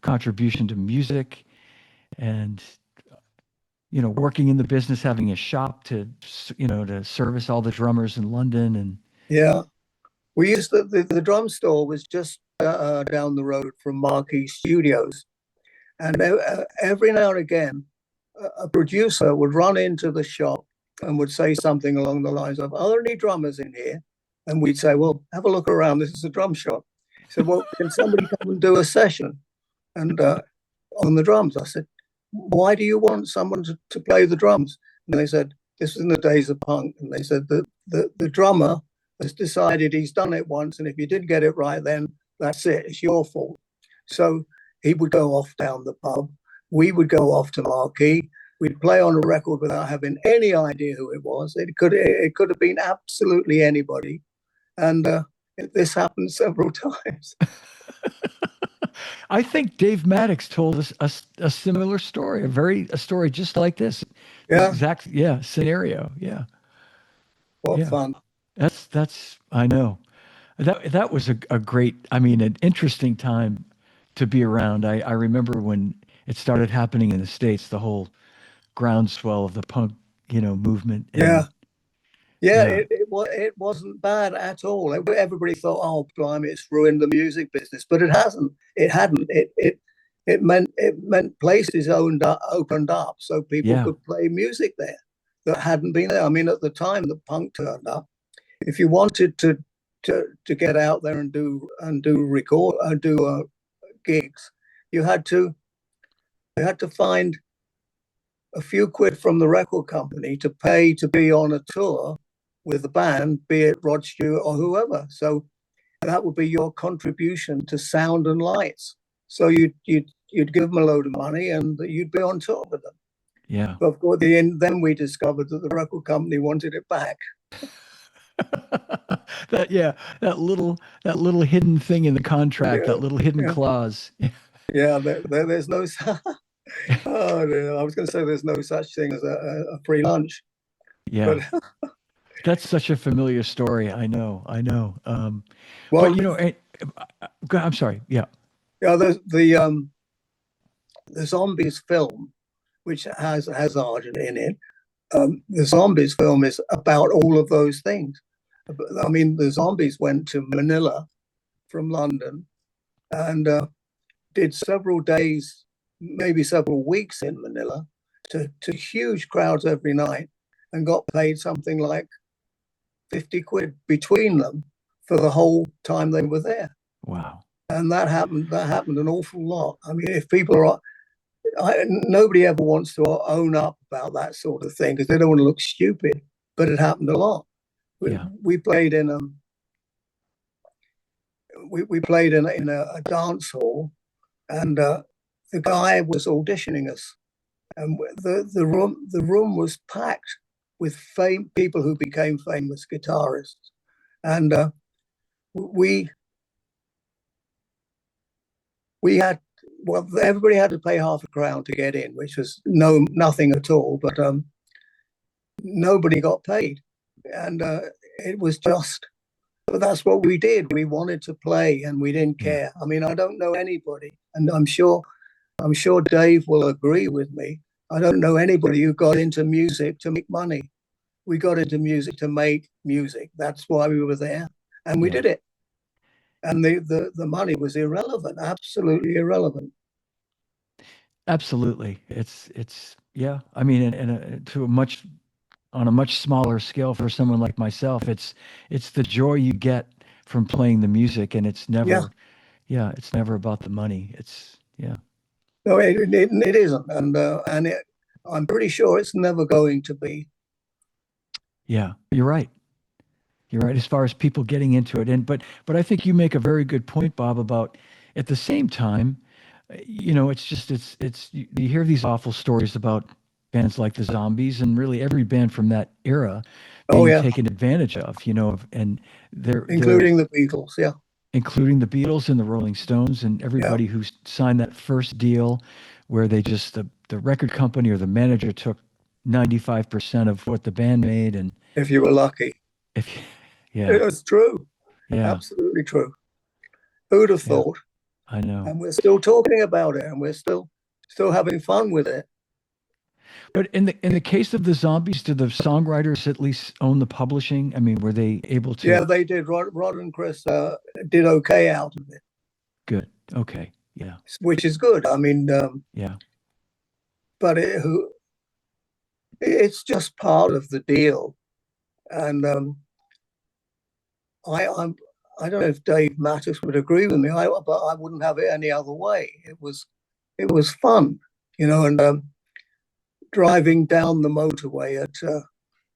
contribution to music, and working in the business, having a shop to service all the drummers in London, and Yeah. We used the drum store was just down the road from Marquee Studios, and every now and again, a producer would run into the shop and would say something along the lines of, "Are there any drummers in here?" And we'd say, "Well, have a look around. This is a drum shop." He said, "Well, can somebody come and do a session and on the drums?" I said, "Why do you want someone to play the drums?" And they said, "This was in the days of punk." And they said that the drummer has decided he's done it once, and if you didn't get it right, then that's it. It's your fault. So he would go off down the pub. We would go off to Marquee. We'd play on a record without having any idea who it was. It could have been absolutely anybody, and this happened several times. I think Dave Maddox told us a similar story, a story just like this, the Yeah, exact scenario. Yeah, what yeah. fun! That's I know. That was a great, I mean, an interesting time to be around. I remember when it started happening in the States, the whole groundswell of the punk, movement. And Yeah, yeah. yeah, It wasn't bad at all. Everybody thought, "Oh, blimey, it's ruined the music business," but it hasn't. It hadn't. It meant places opened up so people yeah, could play music there that hadn't been there. I mean, at the time the punk turned up, if you wanted to get out there and do record and do gigs, you had to find a few quid from the record company to pay to be on a tour with the band, be it Rod Stewart or whoever. So that would be your contribution to sound and lights. So you'd give them a load of money and you'd be on tour with them. yeah. But of course, then we discovered that the record company wanted it back. that yeah, that little hidden thing in the contract, Yeah, that little hidden yeah. clause. Yeah, there's no. Oh, no, I was going to say there's no such thing as a free lunch, but Yeah. That's such a familiar story. I know. I know. But well, you know, I'm sorry. Yeah. yeah, the zombies film, which has Argent in it. The zombies film is about all of those things. I mean, the zombies went to Manila from London and did several days, maybe several weeks in Manila to huge crowds every night and got paid something like 50 quid between them for the whole time they were there. Wow. And that happened an awful lot. I mean, if people are, nobody ever wants to own up about that sort of thing because they don't want to look stupid, but it happened a lot. We, Yeah. we played in we played in a dance hall, and the guy was auditioning us, and the room was packed with people who became famous guitarists, and we we had well everybody had to pay half a crown to get in, which was nothing at all, but nobody got paid, and it was just. But that's what we did. We wanted to play, and we didn't Yeah. care. I mean, I don't know anybody, and I'm sure Dave will agree with me. I don't know anybody who got into music to make money. We got into music to make music. That's why we were there, and we Yeah. did it. And the money was irrelevant, absolutely irrelevant. Absolutely. Yeah. I mean, to a much on a much smaller scale for someone like myself, it's the joy you get from playing the music, and it's Yeah, never, yeah, it's never about the money. Yeah. no, it isn't, and I'm pretty sure it's never going to be. Yeah. You're right. You're right, as far as people getting into it. But I think you make a very good point, Bob, about at the same time, it's just you hear these awful stories about bands like the Zombies and really every band from that era Oh being yeah, taken advantage of, and they're including the Beatles. Yeah, including the Beatles and the Rolling Stones and yeah. everybody who signed that first deal where they just the record company or the manager took 95% of what the band made. And If you were lucky, if yeah, it was true, yeah, absolutely true. Who'd have yeah. thought? I know. And we're still talking about it, and we're still having fun with it. But in the case of the Zombies, did the songwriters at least own the publishing? I mean, were they able Yeah, to? they did. Rod and Chris did okay out of it, Good. Okay. Yeah. which is good. I mean, Yeah. but it's just part of the deal. And I I'm I don't know if Dave Mattis would agree with me. But I wouldn't have it any other way. It was fun, and driving down the motorway at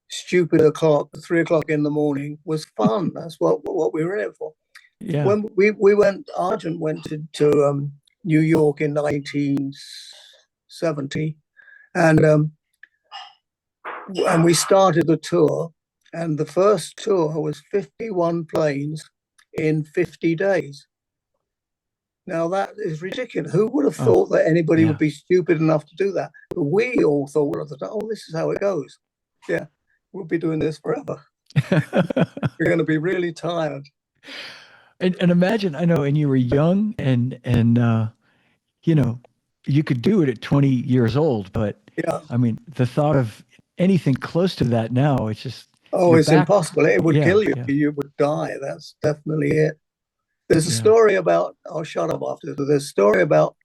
stupid o'clock, 3 o'clock in the morning was fun. That's what we were in it for. Yeah. When we went, Argent went to New York in 1970, and we started the tour, and the first tour was 51 planes in 50 days. Now that is ridiculous. Who would have Oh, thought that anybody would yeah. be stupid enough to do that? But we all thought at the time, oh, this is how it goes. Yeah, we'll be doing this forever. We're going to be really tired. And imagine, I know, and you were young and you know, you could do it at 20 years old, but Yeah. I mean, the thought of anything close to that now, it's just Oh, you're it's back. impossible. It would Yeah. kill you. Yeah. You would die. That's definitely it. There's a Yeah. story about, I'll shut up after this. There's a story about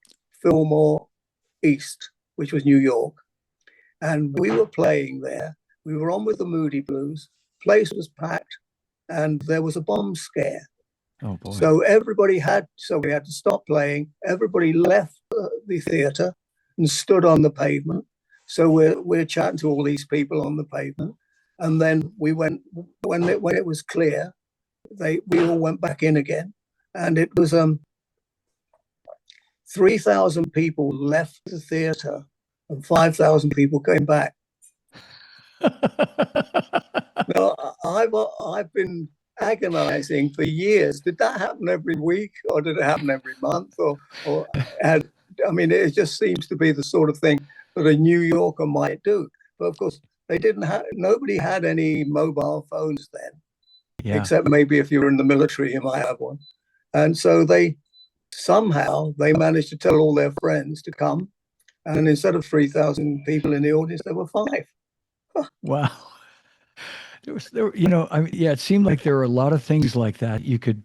Fillmore East, which was New York. And we were playing there. We were on with the Moody Blues. Place was packed, and there was a bomb scare. Oh boy. So we had to stop playing. Everybody left the theatre and stood on the pavement. So we're chatting to all these people on the pavement, and then we went when it was clear. We all went back in again, and it was 3,000 people left the theatre, and 5,000 people came back. Now I've been agonizing for years. Did that happen every week, or did it happen every month, or had? I mean, it just seems to be the sort of thing that a New Yorker might do. But of course, they didn't have. Nobody had any mobile phones then, Yeah. except maybe if you were in the military, you might have one. And so they somehow they managed to tell all their friends to come, and instead of 3,000 people in the audience, there were five. Wow. I mean, yeah, it seemed like there were a lot of things like that you could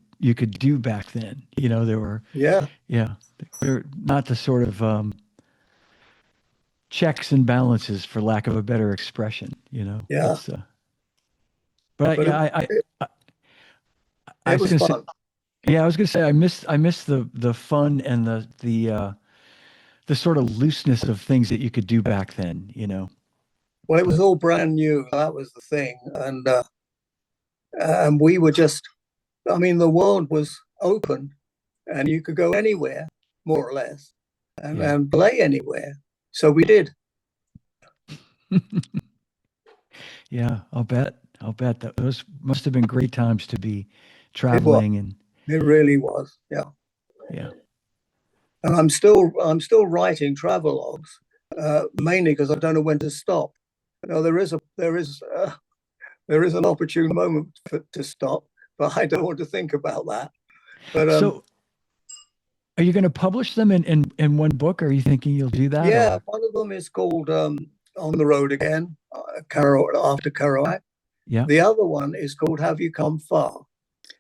do back then. There were, Yeah, yeah, they're not the sort of checks and balances, for lack of a better expression. yeah. It's but But yeah, I it was was gonna say, fun. yeah, I was gonna say I miss the fun and the sort of looseness of things that you could do back then. Well, it was But all brand new. That was the thing, and we were just. I mean, the world was open, and you could go anywhere, more or less, yeah, and play anywhere. So we did. yeah, I'll bet that those must have been great times to be It was. traveling and It really was. Yeah. yeah. And I'm still writing travelogues, mainly because I don't know when to stop. There is an opportune moment to stop, but I don't want to think about that. But So are you going to publish them in one book? Are you thinking you'll do that yeah, or? one of them is called On the Road Again, after Kerouac. Yeah. The other one is called Have You Come Far?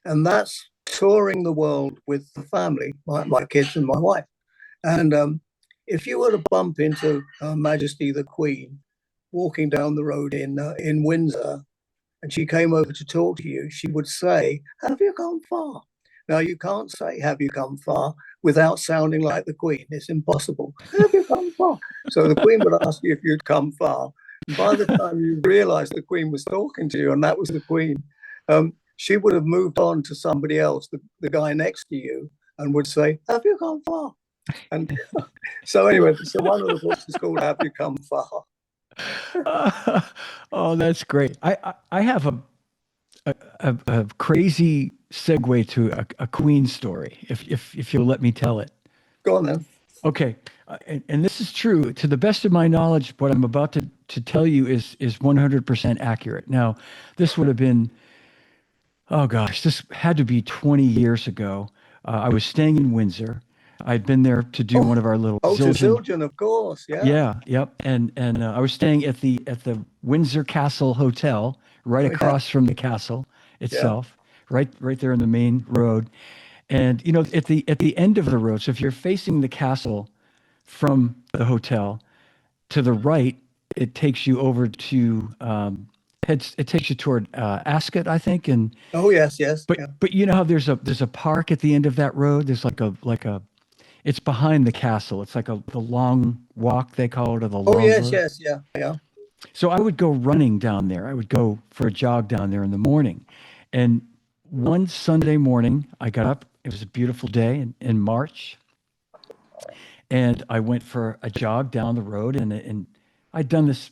And that's touring the world with the family, my kids and my wife. And if you were to bump into Her Majesty the Queen walking down the road in Windsor, and she came over to talk to you, she would say, "Have you come far?" Now you can't say "Have you come far?" without sounding like the Queen. It's impossible. Have you come far? So the Queen would ask you if you'd come far. And by the time you realised the Queen was talking to you, and that was the Queen, she would have moved on to somebody else, the guy next to you, and would say, "Have you come far?" And so anyway, so one of the books is called "Have You Come Far?" Oh, that's great. I have a crazy segue to a Queen story, if you'll let me tell it. Go on then. Okay, and this is true. To the best of my knowledge, what I'm about to tell you is 100% accurate. Now, this would have been, oh gosh, this had to be 20 years ago. I was staying in Windsor. I'd been there to do Oh, one of our little oh, to Zildjian. Zildjian, of course. Yeah. Yeah, yep. And I was staying at the Windsor Castle Hotel, right Oh, yeah. across from the castle Yeah. itself, right there in the main road. And at the end of the road, so if you're facing the castle from the hotel to the right, it takes you over to it takes you toward Ascot, I think. And Oh, yes, yes. but Yeah. but you know how there's a park at the end of that road. There's like a it's behind the castle. It's like the long walk, they call it, or the Oh, long yes, road. yes. Yeah. Yeah. So I would go running down there. I would go for a jog down there in the morning. And one Sunday morning, I got up. It was a beautiful day in March. And I went for a jog down the road. And I'd done this,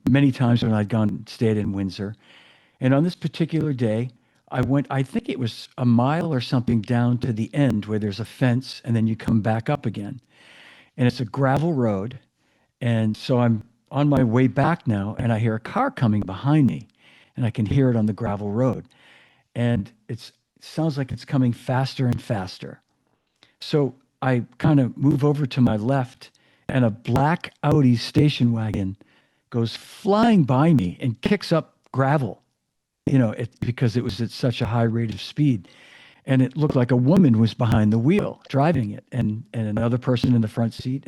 many times when I'd gone and stayed in Windsor. And on this particular day, I went, I think it was a mile or something down to the end where there's a fence and then you come back up again. And it's a gravel road. And so I'm on my way back now, and I hear a car coming behind me, and I can hear it on the gravel road. And it sounds like it's coming faster and faster. So I kind of move over to my left, and a black Audi station wagon goes flying by me and kicks up gravel, because it was at such a high rate of speed. And it looked like a woman was behind the wheel driving it, and another person in the front seat.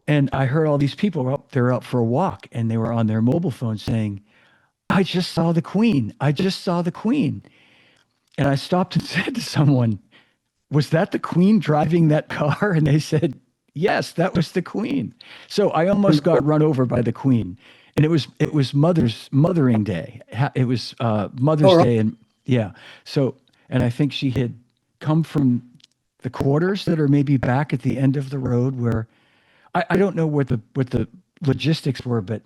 And I heard all these people were up, they're out for a walk, and they were on their mobile phone saying, "I just saw the Queen. I just saw the Queen." And I stopped and said to someone, "Was that the Queen driving that car?" And they said, "Yes, that was the Queen." So I almost got run over by the Queen. And it was Mothering Day. It was All Mother's right. Day, and yeah. So, and I think she had come from the quarters that are maybe back at the end of the road where I don't know what the logistics were, but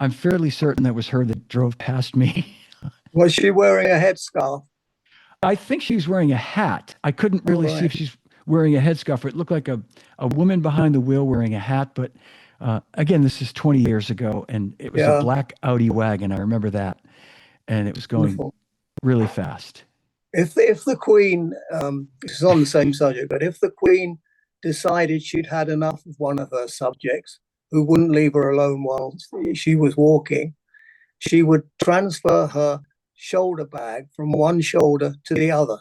I'm fairly certain that was her that drove past me. Was she wearing a headscarf? I think she was wearing a hat. I couldn't All really see if right. she's wearing a headscarf. It looked like a woman behind the wheel wearing a hat. But again, this is 20 years ago, and it was a Yeah. black Audi wagon. I remember that. And it was going Wonderful. really fast. If the Queen, this is on the same subject, but if the Queen decided she'd had enough of one of her subjects who wouldn't leave her alone while she was walking, she would transfer her shoulder bag from one shoulder to the other.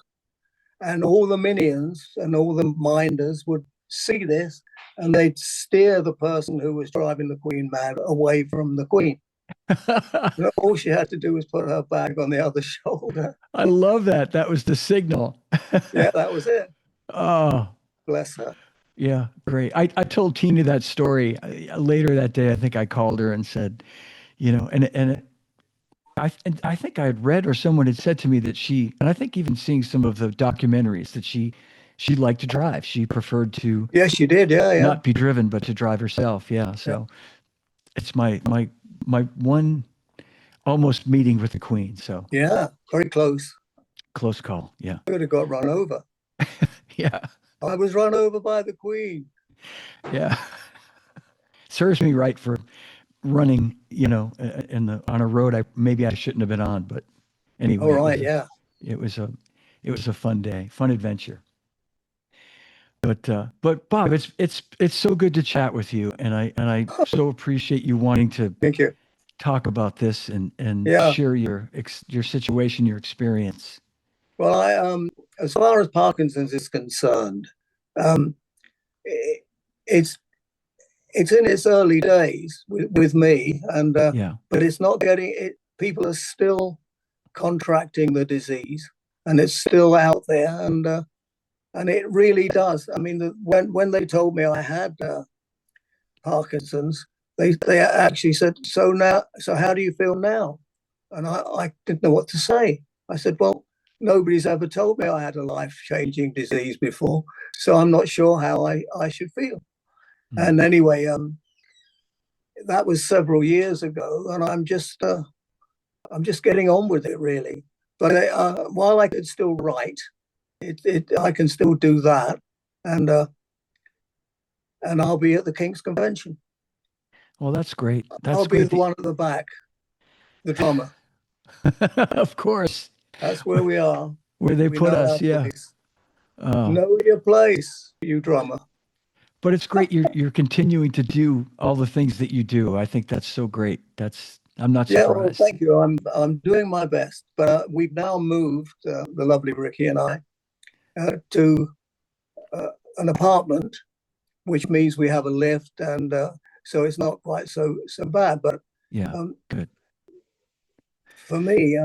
And all the minions and all the minders would see this and they'd steer the person who was driving the Queen mad away from the Queen. And all she had to do was put her bag on the other shoulder. I love that. That was the signal. Yeah, that was it. Oh, Bless her. yeah, great. I told Tina that story later that day. I think I called her and said, and I think I had read or someone had said to me that and I think even seeing some of the documentaries that she liked to drive. She preferred to Yes, you did. Yeah, yeah, not be driven, but to drive herself. Yeah. yeah. So it's my one almost meeting with the Queen. So Yeah, very close. close call. Yeah. I could have got run over. Yeah. I was run over by the Queen. Yeah. Serves me right for running, on a road maybe I shouldn't have been on, but anyway, All right, yeah. it was a fun day, fun adventure. But Bob, it's so good to chat with you, and I so appreciate you wanting to Thank you. talk about this and Yeah. share your situation, your experience. Well, as far as Parkinson's is concerned, um, it, it's in its early days with me, and Yeah. but it's not getting it. People are still contracting the disease, and it's still out there, and it really does. I mean, when they told me I had Parkinson's, they actually said, so how do you feel now? And I didn't know what to say. I said, well, nobody's ever told me I had a life-changing disease before, so I'm not sure how I should feel. Mm. And anyway, that was several years ago, and I'm just getting on with it, really. But while I could still write, I can still do that, and I'll be at the King's Convention. Well, that's great. That's I'll be great. the one at the back, the drummer. Of course, That's where we are. where they We put know our us. Yeah. place. Oh. Know your place, you drummer. But it's great you're continuing to do all the things that you do. I think that's so great. I'm not Yeah, well, surprised. thank you. I'm doing my best, but we've now moved, the lovely Ricky and I, to an apartment, which means we have a lift, and so it's not quite so bad. But Yeah, good. for me,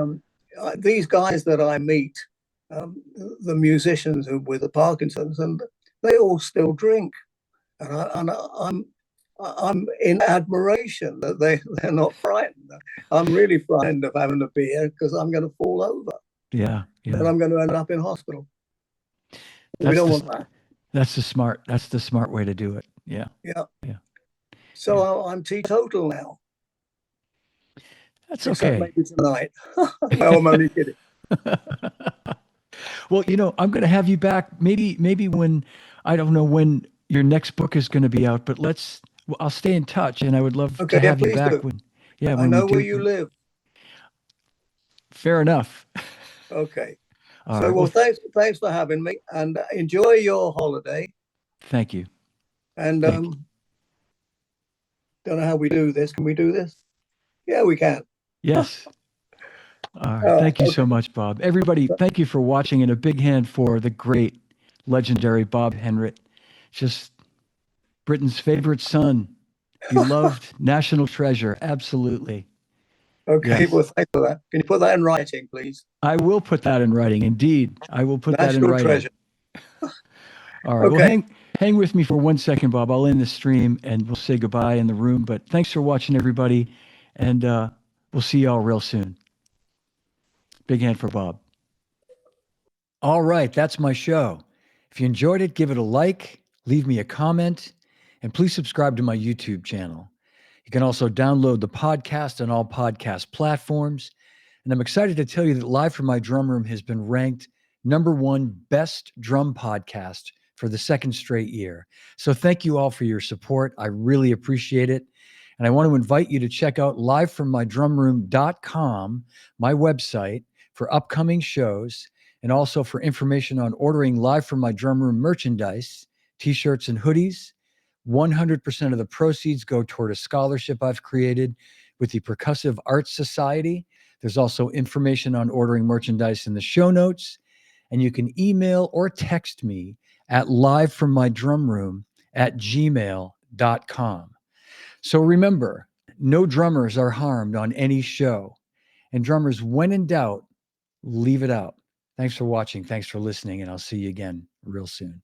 these guys that I meet, the musicians who with the Parkinson's, and they all still drink, and I'm in admiration that they're not frightened. I'm really frightened of having a beer because I'm going to fall over. Yeah, Then yeah. I'm going to end up in hospital. We That's don't the want that. that's the smart way to do it. Yeah, Yeah. yeah. So I'm teetotal now, That's except okay. maybe tonight. No, I'm only kidding. Well, I'm going to have you back. Maybe when I don't know when your next book is going to be out, but I'll stay in touch, and I would love Okay, to yeah, have you please back do. when I we know where do. you live. Fair enough. Okay. All So, right. well, Well, thanks for having me, and enjoy your holiday. thank you. And Thank you. don't know how we do this. Can we do this? Yeah, we can. Yes. All right. Thank you Okay. so much, Bob. Everybody, thank you for watching, and a big hand for the great, legendary Bob Henrit. Just Britain's favorite son, beloved national treasure. Absolutely. Okay. Yes. Well, thanks for that. Can you put that in writing, please? I will put that in writing. Indeed, I will put that in National writing. treasure. All right. Well, Okay. hang with me for 1 second, Bob. I'll end the stream and we'll say goodbye in the room. But thanks for watching, everybody, and we'll see y'all real soon. Big hand for Bob. All right, that's my show. If you enjoyed it, give it a like, leave me a comment, and please subscribe to my YouTube channel. You can also download the podcast on all podcast platforms. And I'm excited to tell you that Live from My Drum Room has been ranked #1 best drum podcast for the second straight year. So thank you all for your support. I really appreciate it. And I want to invite you to check out livefrommydrumroom.com, my website, for upcoming shows and also for information on ordering Live from My Drum Room merchandise, t-shirts and hoodies. 100% of the proceeds go toward a scholarship I've created with the Percussive Arts Society. There's also information on ordering merchandise in the show notes. And you can email or text me at livefrommydrumroom@gmail.com. So remember, no drummers are harmed on any show. And drummers, when in doubt, leave it out. Thanks for watching. Thanks for listening. And I'll see you again real soon.